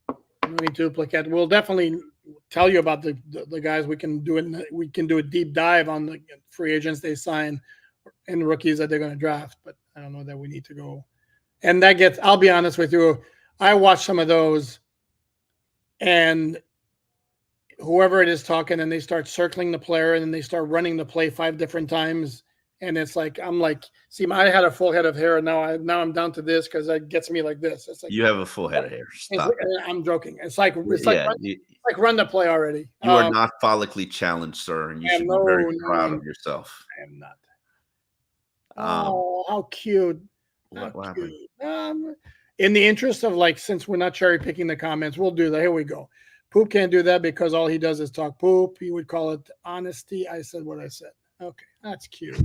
no need to duplicate. We'll definitely tell you about the guys. We can do it. We can do a deep dive on the free agents they sign and rookies that they're going to draft. But I don't know that we need to go. And that gets, I'll be honest with you, I watched some of those and whoever it is talking and they start circling the player and then they start running the play 5 different times. And it's like, I'm like, see, I had a full head of hair and now I'm down to this because it gets me like this. It's like, you have a full head of hair. Stop. I'm joking. It's like run the play already. You are not follically challenged, sir. And you should be very proud of yourself. I am not. Oh, how cute. What happened? In the interest of since we're not cherry picking the comments, we'll do that. Here we go. Poop can't do that because all he does is talk poop. He would call it honesty. I said what I said. Okay, that's cute.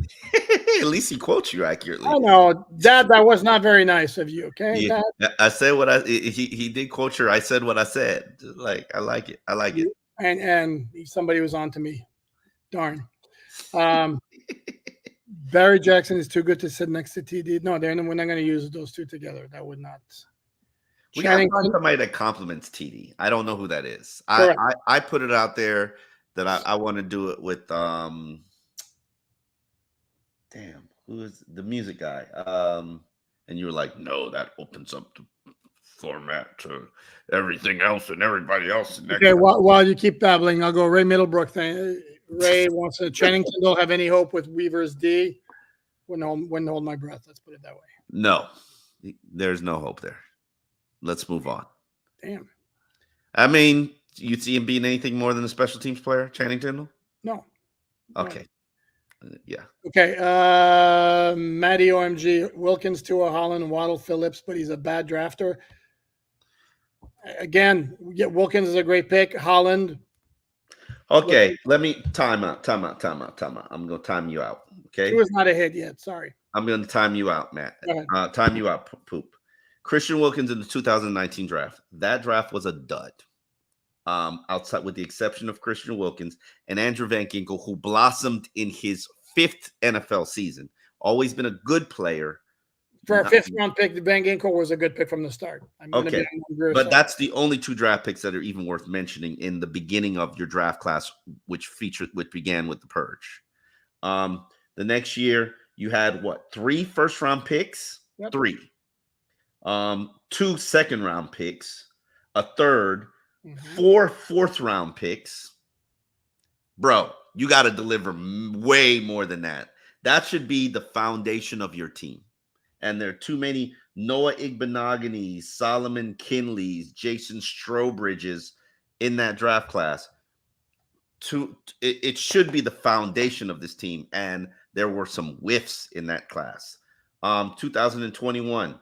At least he quotes you accurately. I know, Dad. That was not very nice of you. Okay, yeah, I said what he did quote you. I said what I said. I like it. I like it. And somebody was on to me. Darn. Barry Jackson is too good to sit next to TD. No, we're not going to use those two together. That would not. We got to find somebody that compliments TD. I don't know who that is. I put it out there that I want to do it with who is the music guy? And you were like, no, that opens up the format to everything else and everybody else. Okay, while you keep babbling, I'll go Ray Middlebrook thing. Ray wants to Channing Tindall have any hope with Weaver's D? Wouldn't hold my breath. Let's put it that way. No, there's no hope there. Let's move on. Damn. I mean, you see him being anything more than a special teams player, Channing Tindall? No. Okay. Yeah. Okay. Matty OMG, Wilkins, Tua, Holland, Waddle, Phillips, but he's a bad drafter. Again, Wilkins is a great pick. Holland. Okay, let me time out. I'm going to time you out. Okay. He was not a hit yet. Sorry. I'm going to time you out, Matt. Time you out, Poop. Christian Wilkins in the 2019 draft. That draft was a dud. Outside, with the exception of Christian Wilkins and Andrew Van Ginkel, who blossomed in his 5th NFL season. Always been a good player. For a 5th-round pick, Van Ginkel was a good pick from the start. Okay, but that's the only 2 draft picks that are even worth mentioning in the beginning of your draft class, which began with the purge. The next year, You had what? 3 first-round picks? Yep. 3. 2 second-round picks, a third, 4 fourth-round picks. Bro, you got to deliver way more than that. That should be the foundation of your team. And there are too many Noah Igbenogany's, Solomon Kinley's, Jason Strowbridge's in that draft class. It should be the foundation of this team. And there were some whiffs in that class. 2021.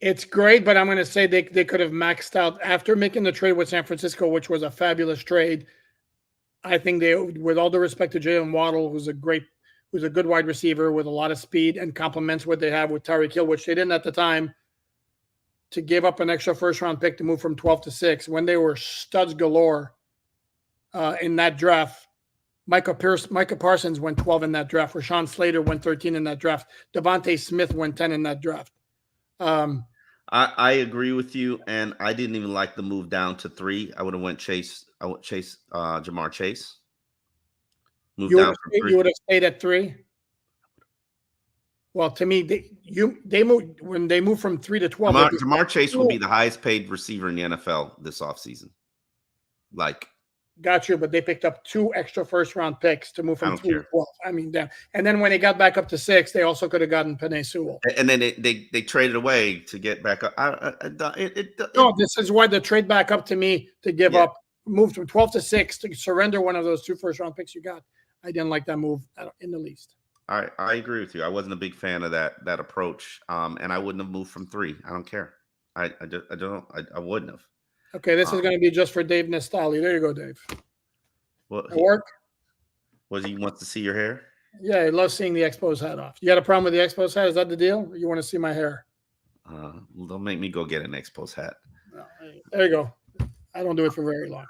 It's great, but I'm going to say they could have maxed out after making the trade with San Francisco, which was a fabulous trade. I think they, with all due respect to Jalen Waddle, who's a good wide receiver with a lot of speed and complements what they have with Tyreek Hill, which they didn't at the time, to give up an extra first-round pick to move from 12 to 6 when they were studs galore in that draft. Micah Parsons went 12 in that draft. Rashawn Slater went 13 in that draft. Devontae Smith went 10 in that draft. I agree with you, and I didn't even like the move down to 3. I would have went Chase. I would chase Jamar Chase. You would have stayed at 3. Well, to me, they moved when they moved from 3 to 12. Jamar Chase will be the highest paid receiver in the NFL this offseason. Got you, but they picked up 2 extra first-round picks to move from 3 to 12. I mean, damn. And then when they got back up to 6, they also could have gotten Penei Sewell. And then they traded away to get back up. No, this is why the trade back up to me to give up, move from 12 to 6 to surrender one of those 2 first-round picks you got. I didn't like that move in the least. I agree with you. I wasn't a big fan of that approach, and I wouldn't have moved from 3. I don't care. I wouldn't have. Okay, this is going to be just for Dave Nestali. There you go, Dave. Well, work. He wants to see your hair? Yeah, he loves seeing the Expos hat off. You got a problem with the Expos hat? Is that the deal? Or you want to see my hair? Don't make me go get an Expos hat. No, there you go. I don't do it for very long.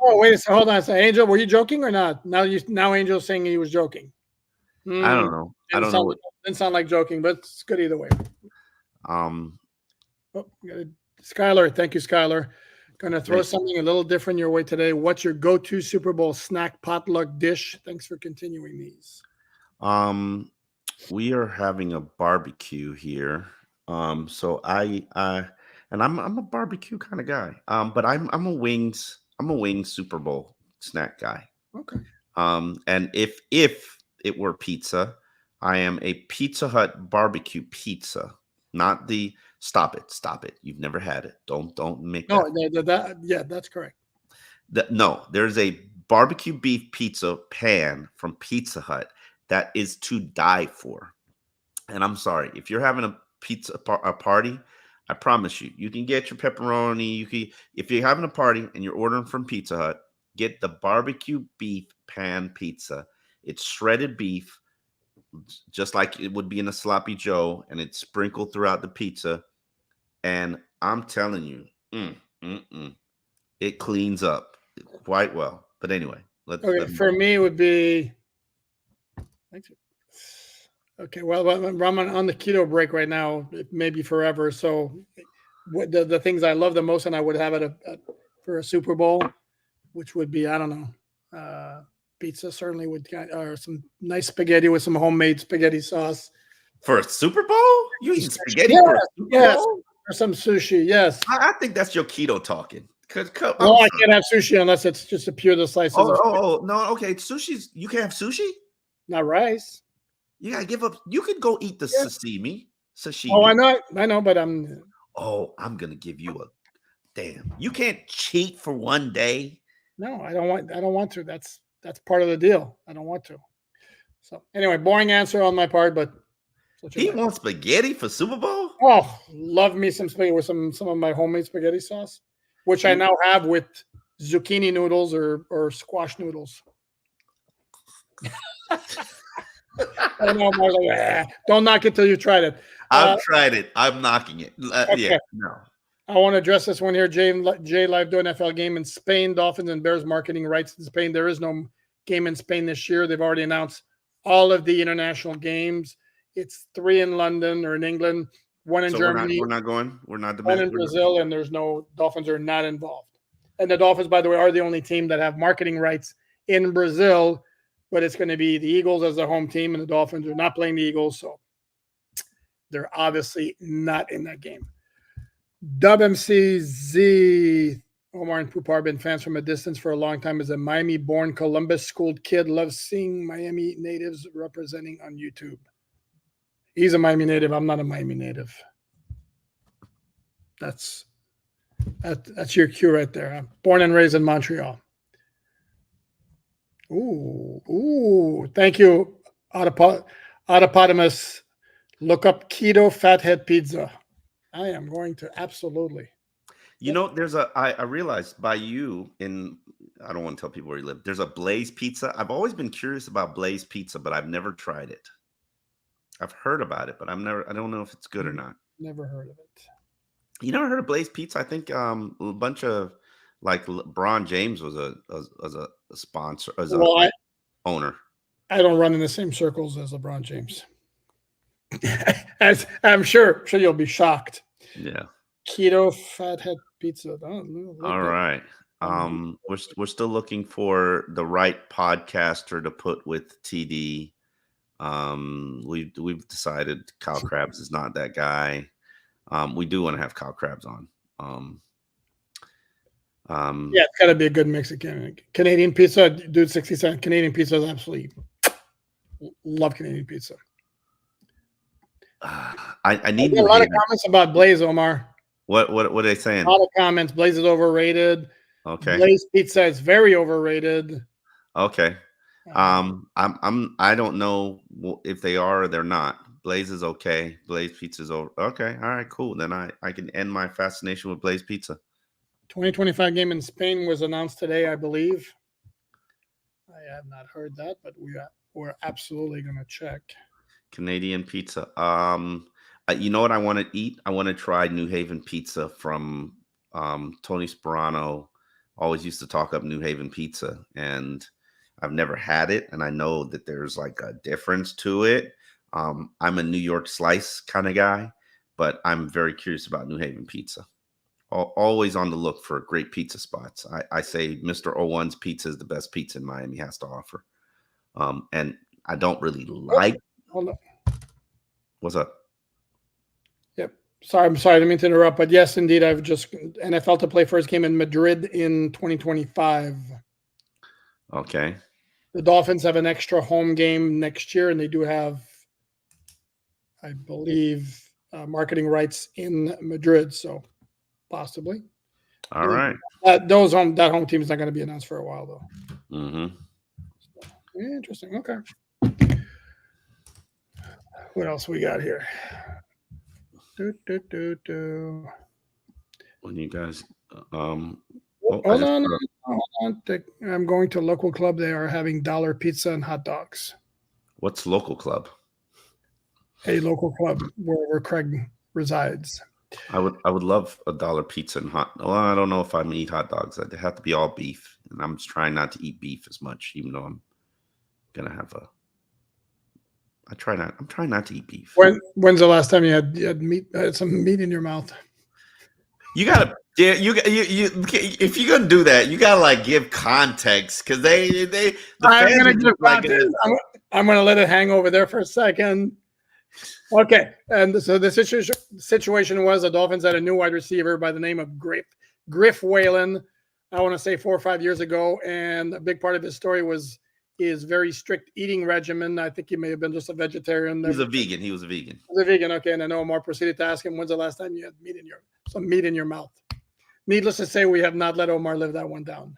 Wait a second. Hold on a second. Angel, were you joking or not? Now Angel's saying he was joking. I don't know. Didn't sound like joking, but it's good either way. Skylar, thank you, Skylar. Going to throw something a little different your way today. What's your go-to Super Bowl snack potluck dish? Thanks for continuing these. We are having a barbecue here. So I'm a barbecue kind of guy. But I'm a wings Super Bowl snack guy. Okay. And if it were pizza, I am a Pizza Hut barbecue pizza, not the stop it. You've never had it. Don't make that. Yeah, that's correct. No, there's a barbecue beef pizza pan from Pizza Hut that is to die for. And I'm sorry, if you're having a party, I promise you can get your pepperoni. If you're having a party and you're ordering from Pizza Hut, get the barbecue beef pan pizza. It's shredded beef, just like it would be in a sloppy Joe, and it's sprinkled throughout the pizza. And I'm telling you, it cleans up quite well. But anyway, for me, it would be. Okay, well, I'm on the keto break right now, maybe forever. So, the things I love the most, and I would have it for a Super Bowl, which would be, I don't know, pizza certainly would, or some nice spaghetti with some homemade spaghetti sauce. For a Super Bowl? You eat spaghetti for a Super Bowl? Or some sushi, yes. I think that's your keto talking. I can't have sushi unless it's just a pure slices. No, okay. Sushi's, you can't have sushi? Not rice. You gotta give up. You could go eat the sashimi. Oh, I know, but I'm. Oh, I'm gonna give you a damn. You can't cheat for one day. No, I don't want to. That's part of the deal. I don't want to. So anyway, boring answer on my part, but he wants spaghetti for Super Bowl. Oh, love me some spaghetti with some of my homemade spaghetti sauce, which I now have with zucchini noodles or squash noodles. I know, don't knock it till you tried it. I've tried it. I'm knocking it. Okay. Yeah, no. I want to address this one here. Jay live do NFL game in Spain. Dolphins and Bears marketing rights in Spain. There is no game in Spain this year. They've already announced all of the international games. It's 3 in London or in England, 1 in Germany. We're not going. We're not. 1 in Brazil, and there's no Dolphins are not involved. And the Dolphins, by the way, are the only team that have marketing rights in Brazil. but it's going to be the Eagles as the home team, and the Dolphins are not playing the Eagles, so they're obviously not in that game. WMCZ, Omar and Poupar have been fans from a distance for a long time. As a Miami-born, Columbus-schooled kid, loves seeing Miami natives representing on YouTube. He's a Miami native. I'm not a Miami native. That's your cue right there. I'm born and raised in Montreal. Ooh. Thank you, Autopotamus. Look up keto fathead pizza. I am going to absolutely. You know, I realized by you I don't want to tell people where you live. There's a Blaze Pizza. I've always been curious about Blaze Pizza, but I've never tried it. I've heard about it, but I don't know if it's good or not. Never heard of it. You never heard of Blaze Pizza? I think a bunch of like LeBron James was a sponsor, owner. I don't run in the same circles as LeBron James. As I'm sure you'll be shocked. Yeah. Keto fathead pizza. All right. We're still looking for the right podcaster to put with TD. We've decided Kyle Krabs is not that guy. We do want to have Kyle Krabs on. Yeah, it's got to be a good Mexican. Canadian pizza, dude. 60 cent Canadian pizza is absolutely love Canadian pizza. I need a lot of comments about Blaze, Omar. What are they saying? A lot of comments. Blaze is overrated. Okay. Blaze pizza is very overrated. Okay. I don't know if they are or they're not. Blaze is okay. Blaze pizza is over. Okay. All right, cool. Then I can end my fascination with Blaze pizza. 2025 game in Spain was announced today, I believe. I have not heard that, but we're absolutely going to check. Canadian pizza. You know what I want to eat? I want to try New Haven pizza from Tony Sperano. Always used to talk up New Haven pizza, and I've never had it, and I know that there's like a difference to it. I'm a New York slice kind of guy, but I'm very curious about New Haven pizza. Always on the look for great pizza spots. I say Mr. 01's pizza is the best pizza in Miami has to offer. And I don't really like. Hold on. What's up? Yep. I'm sorry. I didn't mean to interrupt, but yes, indeed, I've just NFL to play first game in Madrid in 2025. Okay. The Dolphins have an extra home game next year, and they do have, I believe, marketing rights in Madrid. So possibly. All right. That home team is not going to be announced for a while, though. Mm-hmm. So, interesting. Okay. What else we got here? When you guys, hold on. I'm going to local club. They are having dollar pizza and hot dogs. What's local club? A local club where Craig resides. I would love a dollar pizza and hot. Well, I don't know if I'm gonna eat hot dogs. They have to be all beef, and I'm just trying not to eat beef as much, even though I'm gonna have a. I'm trying not to eat beef. When's the last time you had meat? Some meat in your mouth? You gotta, yeah. You if you're gonna do that, you gotta like give context because I'm gonna give context. I'm gonna let it hang over there for a second. Okay, and so the situation was the Dolphins had a new wide receiver by the name of Griff Whalen. I want to say 4 or 5 years ago, and a big part of his story was his very strict eating regimen. I think he may have been just a vegetarian. He was a vegan. He was a vegan. Okay, and I know Omar proceeded to ask him, "When's the last time you had some meat in your mouth?" Needless to say, we have not let Omar live that one down.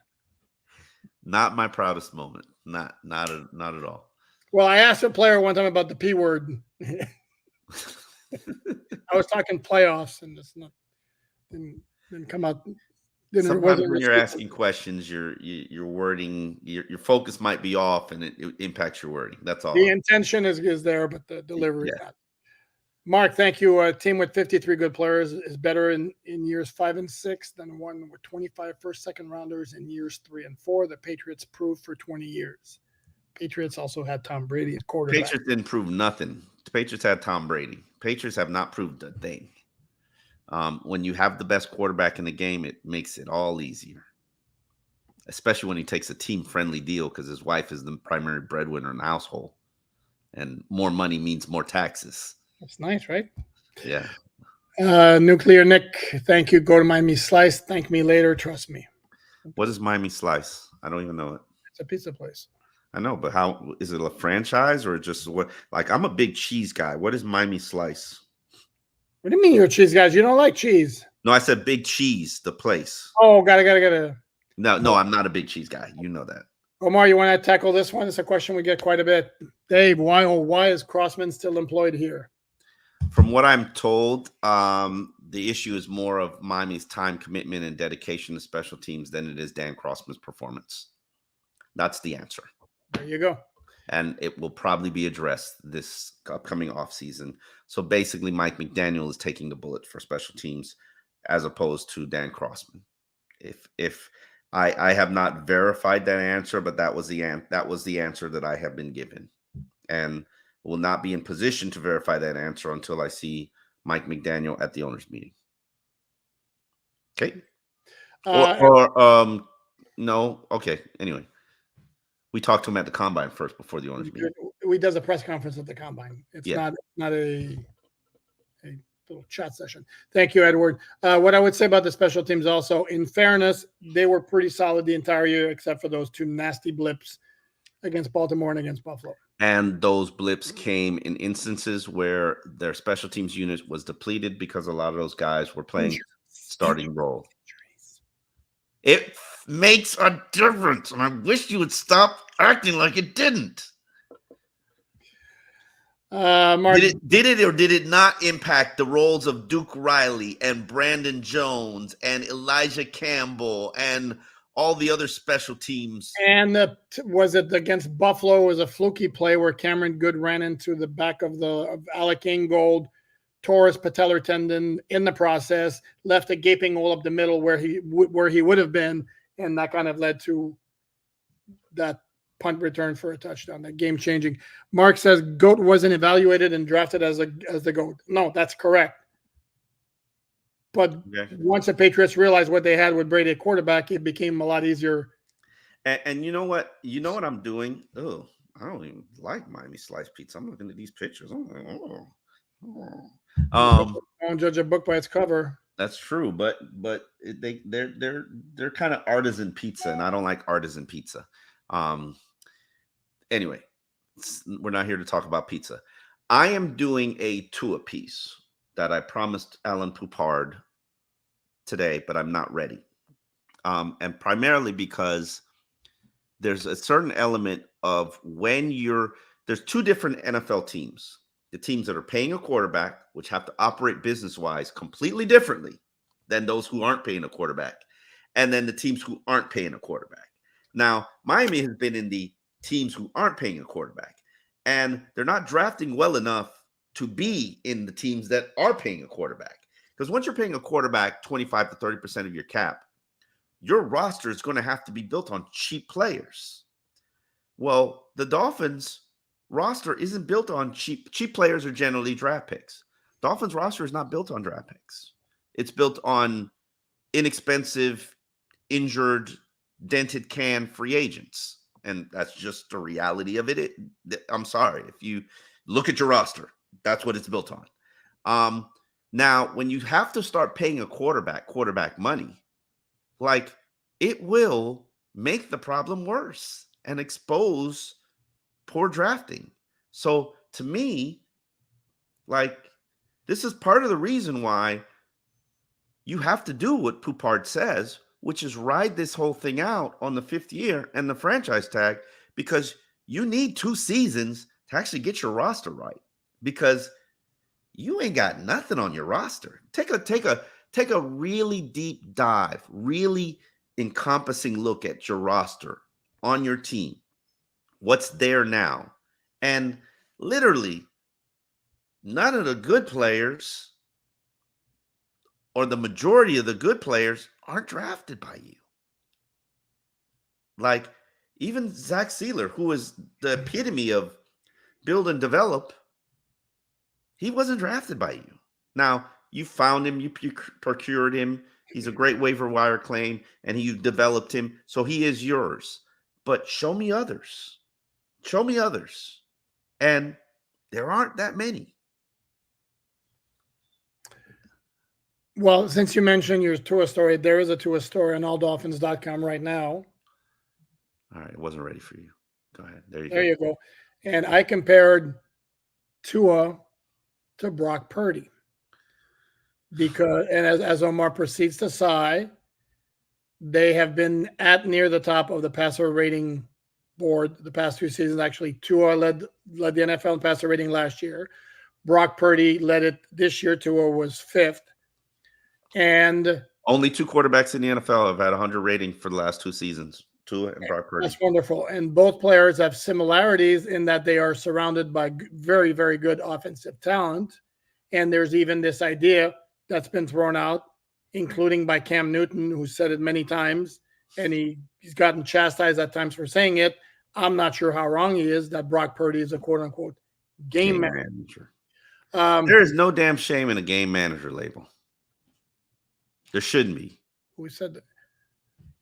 Not my proudest moment. Not at all. Well, I asked a player one time about the P word. I was talking playoffs, and it's not didn't come out. Sometimes when you're asking questions, your wording, your focus might be off, and it impacts your wording. That's all. The intention is there, but the delivery is not. Mark, thank you. A team with 53 good players is better in years 5 and 6 than one with 25 first, second rounders in years 3 and 4. The Patriots proved for 20 years. Patriots also had Tom Brady at quarterback. Patriots didn't prove nothing. The Patriots had Tom Brady. Patriots have not proved a thing. When you have the best quarterback in the game, it makes it all easier. especially when he takes a team-friendly deal because his wife is the primary breadwinner in the household, and more money means more taxes. That's nice, right? Yeah. Nuclear Nick, thank you. Go to Miami Slice. Thank me later. Trust me. What is Miami Slice? I don't even know it. It's a pizza place. I know, but how is it a franchise or just what? Like, I'm a big cheese guy. What is Miami Slice? What do you mean you're a cheese guys? You don't like cheese? No, I said Big Cheese, the place. Oh, gotta. No, I'm not a big cheese guy. You know that. Omar, you want to tackle this one? It's a question we get quite a bit. Dave, why is Crossman still employed here? From what I'm told, the issue is more of Miami's time commitment and dedication to special teams than it is Dan Crossman's performance. That's the answer. There you go. And it will probably be addressed this upcoming offseason. So basically, Mike McDaniel is taking the bullet for special teams as opposed to Dan Crossman. If I have not verified that answer, but that was the answer that I have been given, and will not be in position to verify that answer until I see Mike McDaniel at the owners' meeting. Okay. No. Okay. Anyway, we talked to him at the combine first before the owners' meeting. We does a press conference at the combine. It's not a little chat session. Thank you, Edward. What I would say about the special teams also, in fairness, they were pretty solid the entire year, except for those two nasty blips against Baltimore and against Buffalo. And those blips came in instances where their special teams unit was depleted because a lot of those guys were playing starting role. It makes a difference, and I wish you would stop acting like it didn't. Mark, did it or did it not impact the roles of Duke Riley and Brandon Jones and Elijah Campbell and all the other special teams? And was it against Buffalo? It was a fluky play where Cameron Good ran into the back of Alec Ingold, tore his patellar tendon in the process, left a gaping hole up the middle where he would have been, and that kind of led to that punt return for a touchdown, that game changing. Mark says GOAT wasn't evaluated and drafted as the GOAT. No, that's correct. But once the Patriots realized what they had with Brady at quarterback, it became a lot easier. And you know what? You know what I'm doing? Oh, I don't even like Miami Slice Pizza. I'm looking at these pictures. I'm like, don't judge a book by its cover. That's true, but they're kind of artisan pizza, and I don't like artisan pizza. Anyway, we're not here to talk about pizza. I am doing a two-a-piece that I promised Alan Poupard today, but I'm not ready. And primarily because there's a certain element of there's two different NFL teams. The teams that are paying a quarterback, which have to operate business-wise completely differently than those who aren't paying a quarterback. And then the teams who aren't paying a quarterback. Now, Miami has been in the teams who aren't paying a quarterback, and they're not drafting well enough to be in the teams that are paying a quarterback. Because once you're paying a quarterback 25 to 30% of your cap, your roster is going to have to be built on cheap players. Well, the Dolphins roster isn't built on cheap players are generally draft picks. Dolphins roster is not built on draft picks. It's built on inexpensive, injured, dented can free agents. And that's just the reality of it. I'm sorry. If you look at your roster, that's what it's built on. Now, when you have to start paying a quarterback money, like, it will make the problem worse and expose poor drafting. So to me, like, this is part of the reason why you have to do what Poupard says, which is ride this whole thing out on the 5th year and the franchise tag, because you need 2 seasons to actually get your roster right, because you ain't got nothing on your roster. Take a really deep dive, really encompassing look at your roster on your team. What's there now? And literally, none of the good players, or the majority of the good players, aren't drafted by you. Like, even Zach Sealer, who is the epitome of build and develop, he wasn't drafted by you. Now, you found him, you procured him, He's a great waiver wire claim, and you developed him, so he is yours. But show me others. Show me others. And there aren't that many. Well, since you mentioned your Tua story, there is a Tua story on alldolphins.com right now. All right, it wasn't ready for you. Go ahead. There you go. And I compared Tua to Brock Purdy. Because, and as Omar proceeds to sigh, they have been at near the top of the passer rating board the past 2 seasons. Actually, Tua led the NFL in passer rating last year. Brock Purdy led it this year. Tua was 5th. And only 2 quarterbacks in the NFL have had 100 rating for the last 2 seasons. Tua and Brock Purdy. That's wonderful. And both players have similarities in that they are surrounded by very, very good offensive talent. And there's even this idea that's been thrown out, including by Cam Newton, who said it many times, and he's gotten chastised at times for saying it. I'm not sure how wrong he is, that Brock Purdy is a quote-unquote game manager. There is no damn shame in a game manager label. There shouldn't be. Who said that?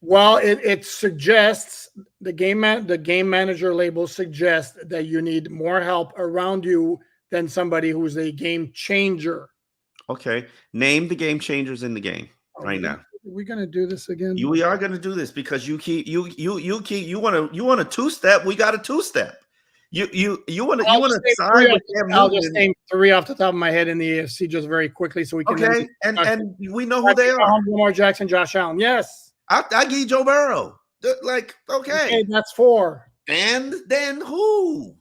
Well, it suggests the game manager label suggests that you need more help around you than somebody who's a game changer. Okay, name the game changers in the game right now. Are we gonna do this again? We are gonna do this because you want a 2-step. We got a 2-step. You want to side with Cam Newton. I'll just name 3 off the top of my head in the AFC just very quickly so we can. Okay, and we know who they are. Lamar Jackson, Josh Allen. Yes. I give Joe Burrow. Okay, that's 4. And then who?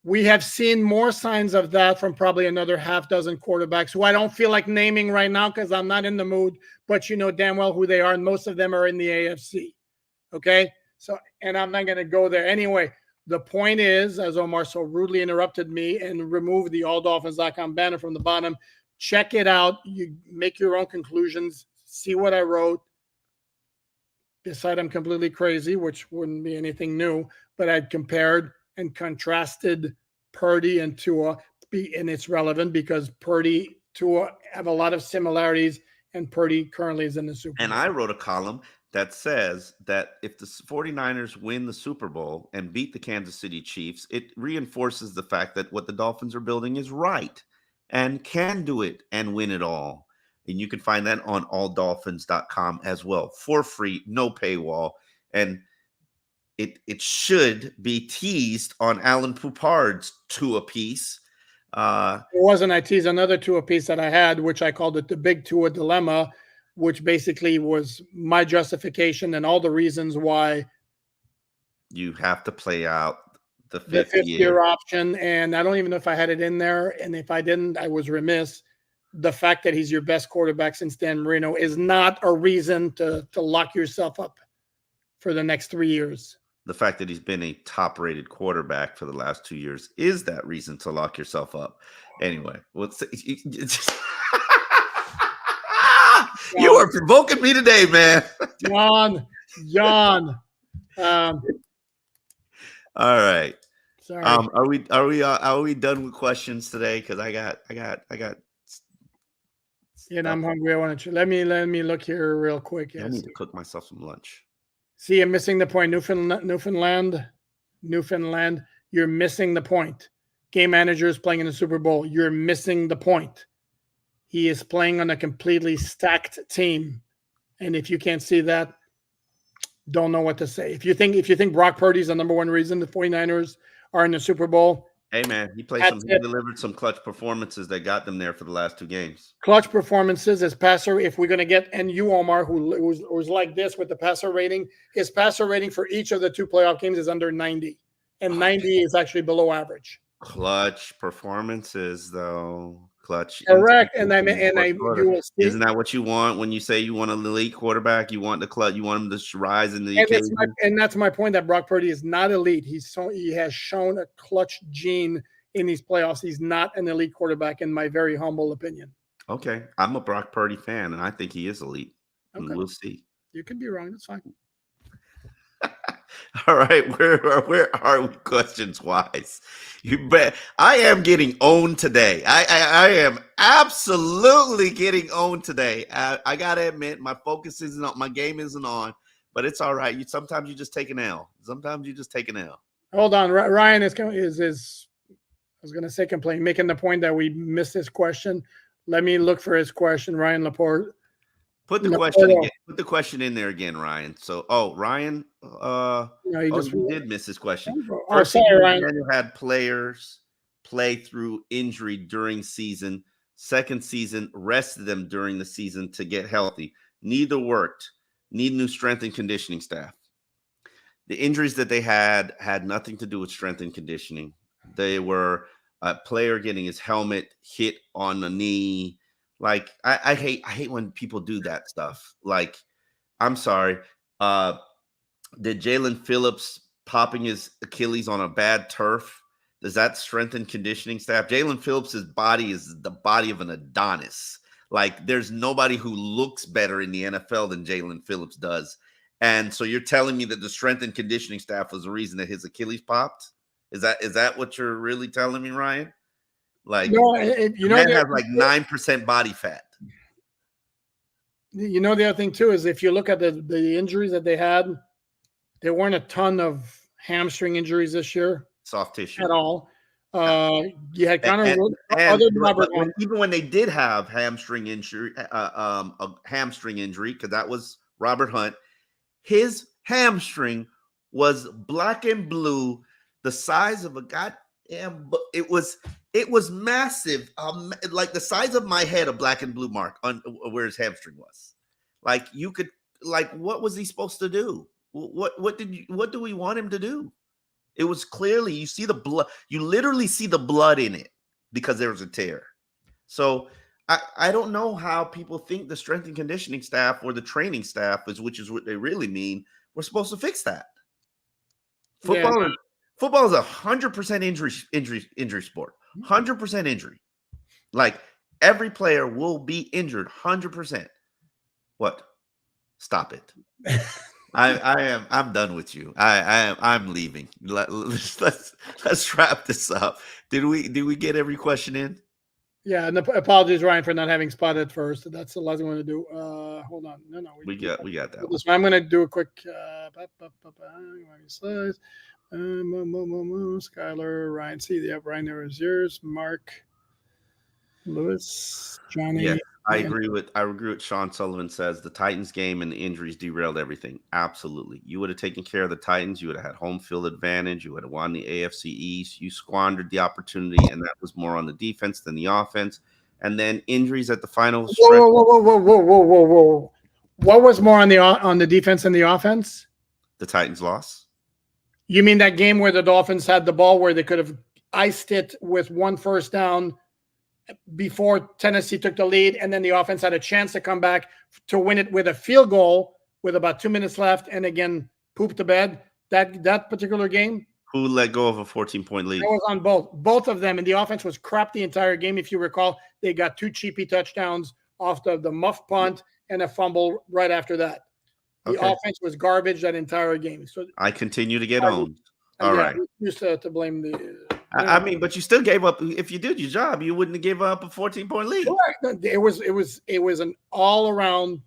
We have seen more signs of that from probably another half dozen quarterbacks who I don't feel like naming right now because I'm not in the mood, but you know damn well who they are, and most of them are in the AFC. Okay? So, and I'm not going to go there. Anyway, the point is, as Omar so rudely interrupted me and removed the alldolphins.com banner from the bottom, check it out. You make your own conclusions. See what I wrote. Decide I'm completely crazy, which wouldn't be anything new, but I'd compared and contrasted Purdy and Tua, and it's relevant because Purdy, Tua have a lot of similarities, and Purdy currently is in the Super Bowl. And I wrote a column that says that if the 49ers win the Super Bowl and beat the Kansas City Chiefs, it reinforces the fact that what the Dolphins are building is right and can do it and win it all. And you can find that on alldolphins.com as well for free, no paywall. And it should be teased on Alan Poupard's Tua piece. It wasn't. I teased another Tua piece that I had, which I called it the Big Tua Dilemma, which basically was my justification and all the reasons why you have to play out the fifth year option. And I don't even know if I had it in there. And if I didn't, I was remiss. The fact that he's your best quarterback since Dan Marino is not a reason to lock yourself up for the next 3 years. The fact that he's been a top-rated quarterback for the last 2 years is that reason to lock yourself up. Anyway, you are provoking me today, man. John. All right. Sorry. Are we done with questions today? Because I got. And I'm hungry. I want to. Let me look here real quick. Yes. I need to cook myself some lunch. See, I'm missing the point. Newfoundland, you're missing the point. Game manager is playing in the Super Bowl. You're missing the point. He is playing on a completely stacked team. And if you can't see that, don't know what to say. If you think Brock Purdy is the number one reason the 49ers are in the Super Bowl, hey man, he delivered some clutch performances that got them there for the last 2 games. Clutch performances as passer. If we're going to get, and you, Omar, who's like this with the passer rating, his passer rating for each of the 2 playoff games is under 90, and 90 is actually below average. Clutch performances, though. Clutch. Correct. You will see. Isn't that what you want when you say you want an elite quarterback? You want the clutch. You want him to rise in the occasion. And that's my point, that Brock Purdy is not elite. He has shown a clutch gene in these playoffs. He's not an elite quarterback, in my very humble opinion. Okay, I'm a Brock Purdy fan, and I think he is elite. Okay. And we'll see. You can be wrong. That's fine. All right, where are we questions wise? You bet. I am getting owned today. I am absolutely getting owned today. I gotta admit, my focus isn't on, my game isn't on, but it's all right. Sometimes you just take an L. Sometimes you just take an L. Hold on, Ryan is I was going to say complain, making the point that we missed his question. Let me look for his question, Ryan Laporte. Put the question again. Put the question in there again, Ryan. So, Ryan, no, he did miss his question. First sorry, Ryan. Daniel had players play through injury during season. Second season, rested them during the season to get healthy. Neither worked. Need new strength and conditioning staff. The injuries that they had nothing to do with strength and conditioning. They were a player getting his helmet hit on the knee. Like, I hate when people do that stuff. Like, I'm sorry. Did Jalen Phillips popping his Achilles on a bad turf, does that strengthen conditioning staff? Jalen Phillips' body is the body of an Adonis. Like, there's nobody who looks better in the NFL than Jalen Phillips does. And so you're telling me that the strength and conditioning staff was the reason that his Achilles popped? Is that what you're really telling me, Ryan? Like, no, man has like 9% body fat. You know, the other thing too is if you look at the injuries that they had, there weren't a ton of hamstring injuries this year. Soft tissue at all. You had kind of even when they did have hamstring injury, a hamstring injury, because that was Robert Hunt. His hamstring was black and blue, the size of a goddamn. It was massive, like the size of my head. A black and blue mark on where his hamstring was. Like, you could, like, what was he supposed to do? What do we want him to do? It was clearly, you see the blood, you literally see the blood in it because there was a tear. So I don't know how people think the strength and conditioning staff or the training staff which is what they really mean. We're supposed to fix that. Football is 100% injury sport. 100% injury. Like, every player will be injured 100%. What? Stop it. I'm done with you. I'm leaving. Let's wrap this up. Did we get every question in? Yeah, and apologies, Ryan, for not having spotted first. That's the last thing I want to do. Hold on. No, we got that one. I'm going to do a quick Skylar, Ryan. See, yeah, Ryan, there is yours. Mark, Lewis, Johnny. Yeah, I agree with Sean Sullivan says the Titans game and the injuries derailed everything. Absolutely. You would have taken care of the Titans. You would have had home field advantage. You would have won the AFC East. You squandered the opportunity, and that was more on the defense than the offense. And then injuries at the final stretch. Whoa. What was more on the defense and the offense? The Titans loss. You mean that game where the Dolphins had the ball where they could have iced it with one first down before Tennessee took the lead, and then the offense had a chance to come back to win it with a field goal with about 2 minutes left, and again pooped the bed? That particular game, who let go of a 14-point lead? That was on both of them, and the offense was crap the entire game. If you recall, they got 2 cheapy touchdowns off the muff punt and a fumble right after that. The offense was garbage that entire game. So I continue to get owned. All right. Used to blame the. I mean, but you still gave up. If you did your job, you wouldn't have given up a 14-point lead. Correct. It was an all-around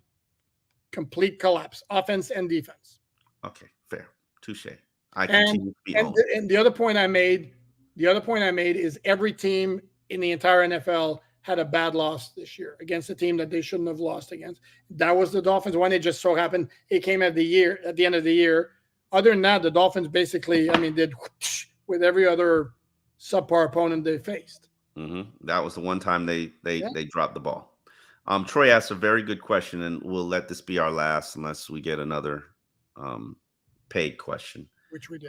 complete collapse, offense and defense. Okay, fair, touche. I continue to be owned. And the other point I made is every team in the entire NFL had a bad loss this year against a team that they shouldn't have lost against. That was the Dolphins. When it just so happened, it came at the end of the year. Other than that, the Dolphins basically, did with every other subpar opponent they faced. Mm-hmm. That was the one time they dropped the ball. Troy asked a very good question, and we'll let this be our last unless we get another paid question. Which we did.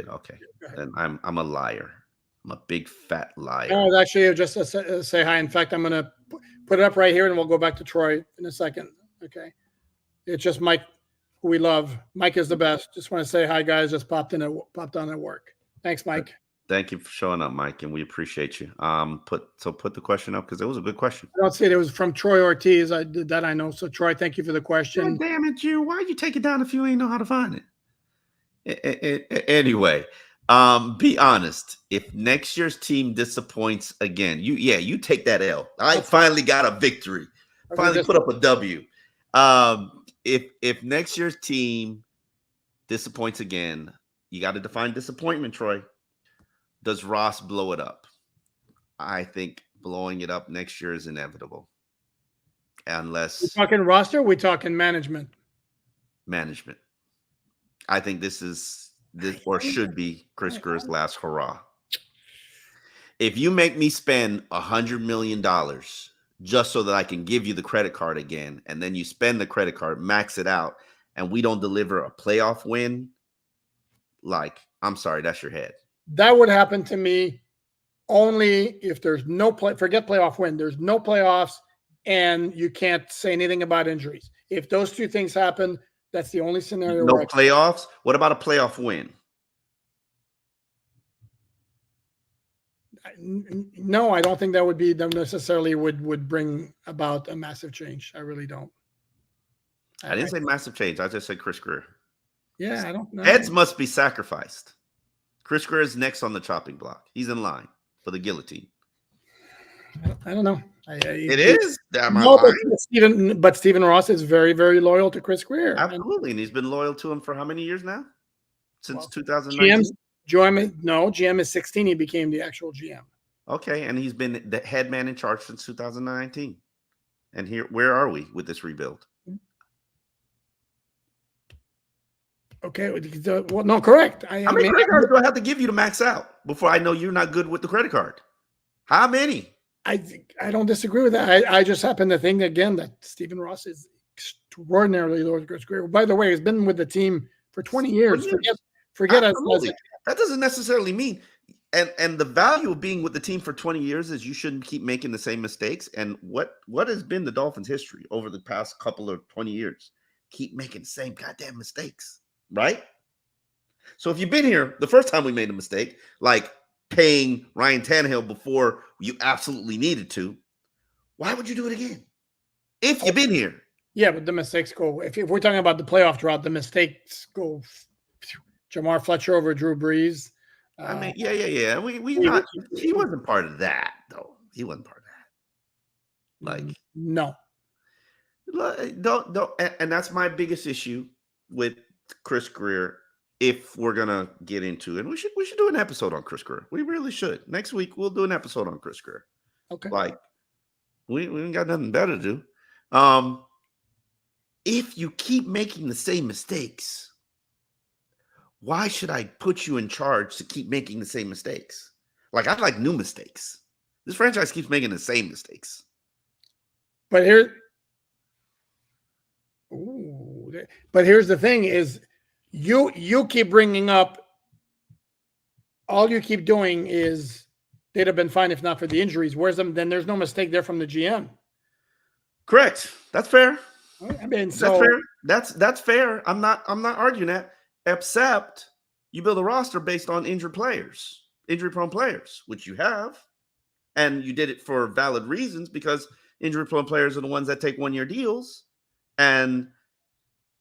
Okay. And I'm a liar. I'm a big fat liar. No, actually, just say hi. In fact, I'm going to put it up right here, and we'll go back to Troy in a second. Okay. It's just Mike, who we love. Mike is the best. Just want to say hi, guys. Just popped on at work. Thanks, Mike. Thank you for showing up, Mike, and we appreciate you. Put the question up because it was a good question. I don't see it. It was from Troy Ortiz. I know. So, Troy, thank you for the question. God damn it, you! Why you take it down if you ain't know how to find it? Anyway, be honest. If next year's team disappoints again, you take that L. I finally got a victory. Finally put up a W. If next year's team disappoints again, you got to define disappointment, Troy. Does Ross blow it up? I think blowing it up next year is inevitable. Unless we're talking roster, we're talking management. Management. I think this or should be Chris Greer's last hurrah. If you make me spend $100 million just so that I can give you the credit card again, and then you spend the credit card, max it out, and we don't deliver a playoff win, like, I'm sorry, that's your head. That would happen to me only if there's no forget playoff win. There's no playoffs, and you can't say anything about injuries. If those two things happen, that's the only scenario. No playoffs? What about a playoff win? No, I don't think that would be necessarily would bring about a massive change. I really don't. I didn't say massive change. I just said Chris Greer. Yeah, I don't know. Heads must be sacrificed. Chris Greer is next on the chopping block. He's in line for the guillotine. I don't know. It is. But Stephen Ross is very, very loyal to Chris Greer. Absolutely, and he's been loyal to him for how many years now? Since 2019. GM is 16. He became the actual GM. Okay, and he's been the head man in charge since 2019. And where are we with this rebuild? Okay, well, no, correct. How many credit cards do I have to give you to max out before I know you're not good with the credit card? How many? I don't disagree with that. I just happen to think again that Stephen Ross is extraordinarily loyal to Chris Greer. By the way, he's been with the team for 20 years. Forget it. That doesn't necessarily mean, and the value of being with the team for 20 years is you shouldn't keep making the same mistakes. And what has been the Dolphins' history over the past couple of 20 years? Keep making the same goddamn mistakes, right? So if you've been here, the first time we made a mistake, like paying Ryan Tannehill before you absolutely needed to, why would you do it again? If you've been here. Yeah, but the mistakes go, if we're talking about the playoff drought, the mistakes go Jamar Fletcher over Drew Brees. I mean, yeah. He wasn't part of that, though. He wasn't part of that. Like, no. Don't, and that's my biggest issue with Chris Greer. If we're gonna get into, and we should do an episode on Chris Greer. We really should. Next week we'll do an episode on Chris Greer. Okay. Like, we ain't got nothing better to do. If you keep making the same mistakes, why should I put you in charge to keep making the same mistakes? Like, I like new mistakes. This franchise keeps making the same mistakes. But here's the thing is, you keep bringing up, all you keep doing is they'd have been fine if not for the injuries. Then there's no mistake there from the GM. Correct. That's fair. I mean, that's fair. That's fair. I'm not arguing that, except you build a roster based on injury-prone players, which you have, and you did it for valid reasons because injury-prone players are the ones that take one-year deals and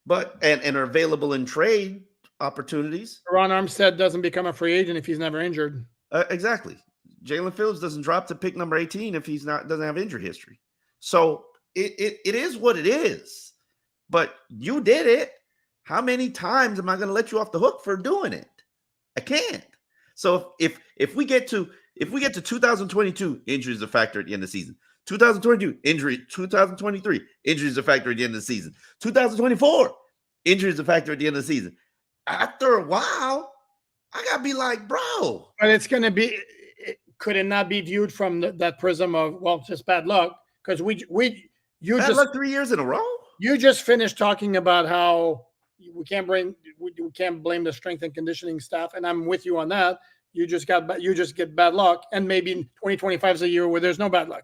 are available in trade opportunities. Ron Armstead doesn't become a free agent if he's never injured. Exactly. Jalen Phillips doesn't drop to pick number 18 if doesn't have injury history. So it is what it is. But you did it. How many times am I going to let you off the hook for doing it? I can't. So if we get to 2022, injuries a factor at the end of the season. 2022, injury. 2023, injuries a factor at the end of the season. 2024, injuries a factor at the end of the season. After a while, I gotta be like, bro. But it's gonna be. Could it not be viewed from that prism of, well, just bad luck? Because bad luck 3 years in a row. You just finished talking about how we can't blame the strength and conditioning staff, and I'm with you on that. You just get bad luck, and maybe 2025 is a year where there's no bad luck.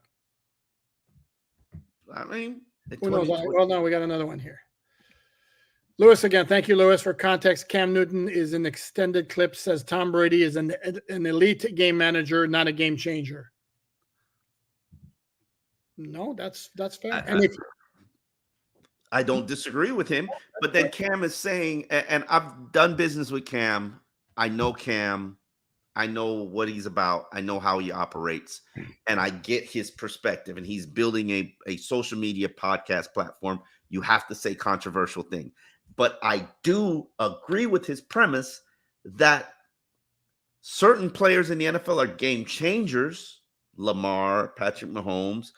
I mean, who knows? Well, no, we got another one here. Lewis again. Thank you, Lewis. For context, Cam Newton is an extended clip, says Tom Brady is an elite game manager, not a game changer. No, that's fair. I don't disagree with him. But then Cam is saying, and I've done business with Cam. I know Cam. I know what he's about. I know how he operates. And I get his perspective. And he's building a social media podcast platform. You have to say controversial thing. But I do agree with his premise that certain players in the NFL are game changers. Lamar, Patrick Mahomes.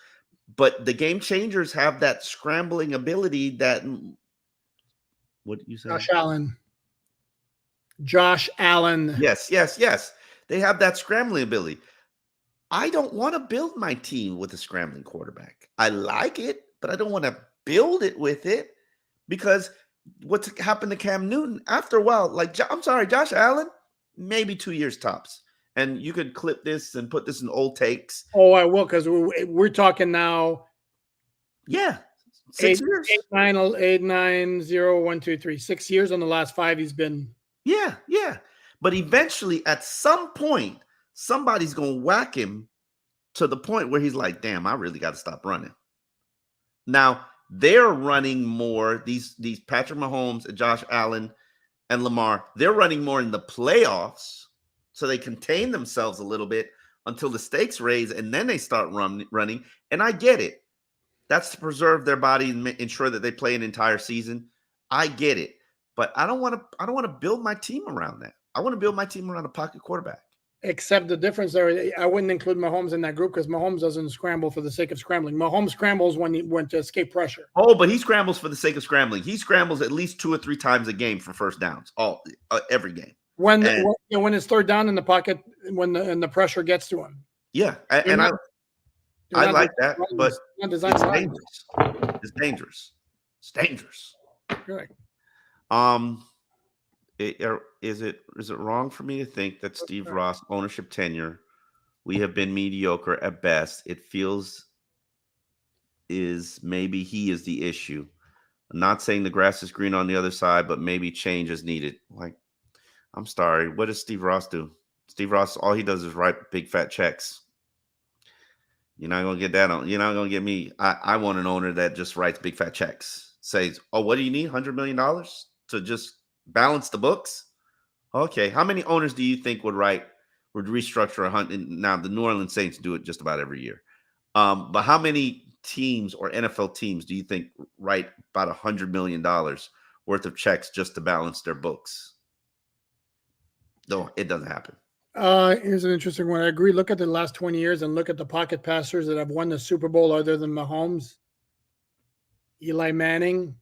But the game changers have that scrambling ability that what did you say? Josh Allen. Yes. They have that scrambling ability. I don't want to build my team with a scrambling quarterback. I like it, but I don't want to build it with it because what's happened to Cam Newton after a while, I'm sorry, Josh Allen, maybe 2 years tops. And you could clip this and put this in old takes. Oh, I will, because we're talking now. Yeah. 6 years. 8, 9, 0, 1, 2, 3. 6 years on the last 5 he's been. Yeah. But eventually, at some point, somebody's going to whack him to the point where he's like, damn, I really got to stop running. Now, they're running more, these Patrick Mahomes and Josh Allen and Lamar, they're running more in the playoffs. So they contain themselves a little bit until the stakes raise, and then they start running. And I get it. That's to preserve their body and ensure that they play an entire season. I get it. But I don't want to build my team around that. I want to build my team around a pocket quarterback. Except the difference there, I wouldn't include Mahomes in that group because Mahomes doesn't scramble for the sake of scrambling. Mahomes scrambles when he went to escape pressure. Oh, but he scrambles for the sake of scrambling. He scrambles at least 2 or 3 times a game for first downs. Every game. When it's third down in the pocket, when the pressure gets to him. Yeah, and I like that, but it's dangerous. It's dangerous. It's dangerous. Correct. Is it wrong for me to think that Steve Ross ownership tenure, we have been mediocre at best? It feels maybe he is the issue. I'm not saying the grass is green on the other side, but maybe change is needed. I'm sorry. What does Steve Ross do? Steve Ross, all he does is write big fat checks. You're not going to get that on. You're not going to get me. I want an owner that just writes big fat checks. Says, oh, what do you need? $100 million to just balance the books? Okay. How many owners do you think would restructure Now, the New Orleans Saints do it just about every year. But how many teams or NFL teams do you think write about $100 million worth of checks just to balance their books? No, it doesn't happen. Here's an interesting one. I agree. Look at the last 20 years and look at the pocket passers that have won the Super Bowl other than Mahomes. Eli Manning,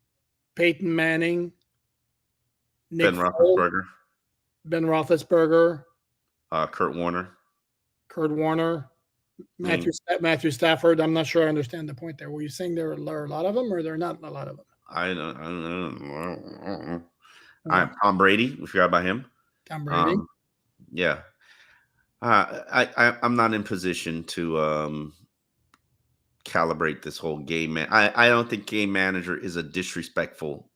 Peyton Manning, Ben Roethlisberger, Kurt Warner, Matthew Stafford. I'm not sure I understand the point there. Were you saying there are a lot of them, or there are not a lot of them? I don't know. Tom Brady. We forgot about him. Tom Brady. Yeah. I'm not in position to calibrate this whole game. I don't think game manager is a disrespectful.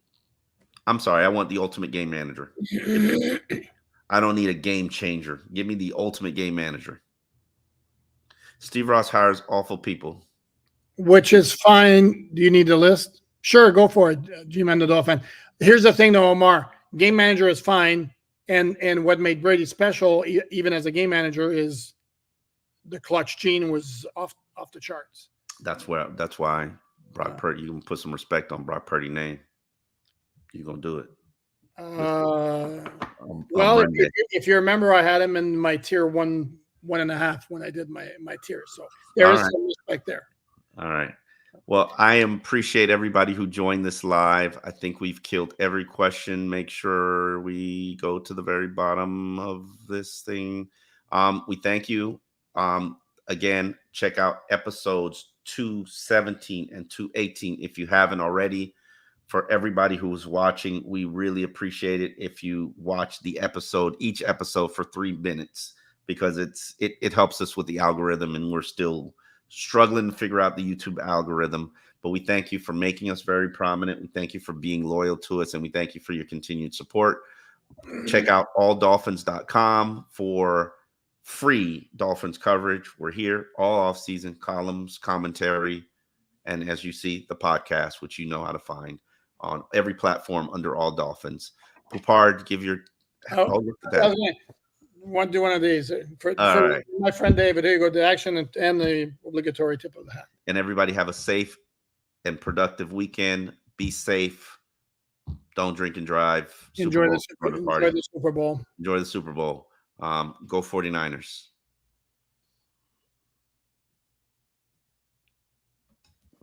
I'm sorry. I want the ultimate game manager. I don't need a game changer. Give me the ultimate game manager. Steve Ross hires awful people. Which is fine. Do you need the list? Sure, go for it, G-Man the Dolphin. Here's the thing, though, Omar. Game manager is fine. And what made Brady special, even as a game manager, is the clutch gene was off the charts. That's why Brock Purdy. You can put some respect on Brock Purdy's name. You're gonna do it. Well, if you remember, I had him in my tier 1.5 when I did my tier. So there is some respect there. All right. Well, I appreciate everybody who joined this live. I think we've killed every question. Make sure we go to the very bottom of this thing. We thank you. Again, check out episodes 217 and 218 if you haven't already. For everybody who's watching, we really appreciate it if you watch each episode for 3 minutes, because it helps us with the algorithm, and we're still struggling to figure out the YouTube algorithm. But we thank you for making us very prominent. We thank you for being loyal to us, and we thank you for your continued support. Check out alldolphins.com for free Dolphins coverage. We're here all off-season, columns, commentary, and as you see, the podcast, which you know how to find. on every platform under All Dolphins. Poupard, give your look at that. Want to do one of these for right. my friend David? Here you go. The action and the obligatory tip of the hat. And everybody have a safe and productive weekend. Be safe. Don't drink and drive. Enjoy the Super Bowl. Enjoy the Super Bowl. Go 49ers.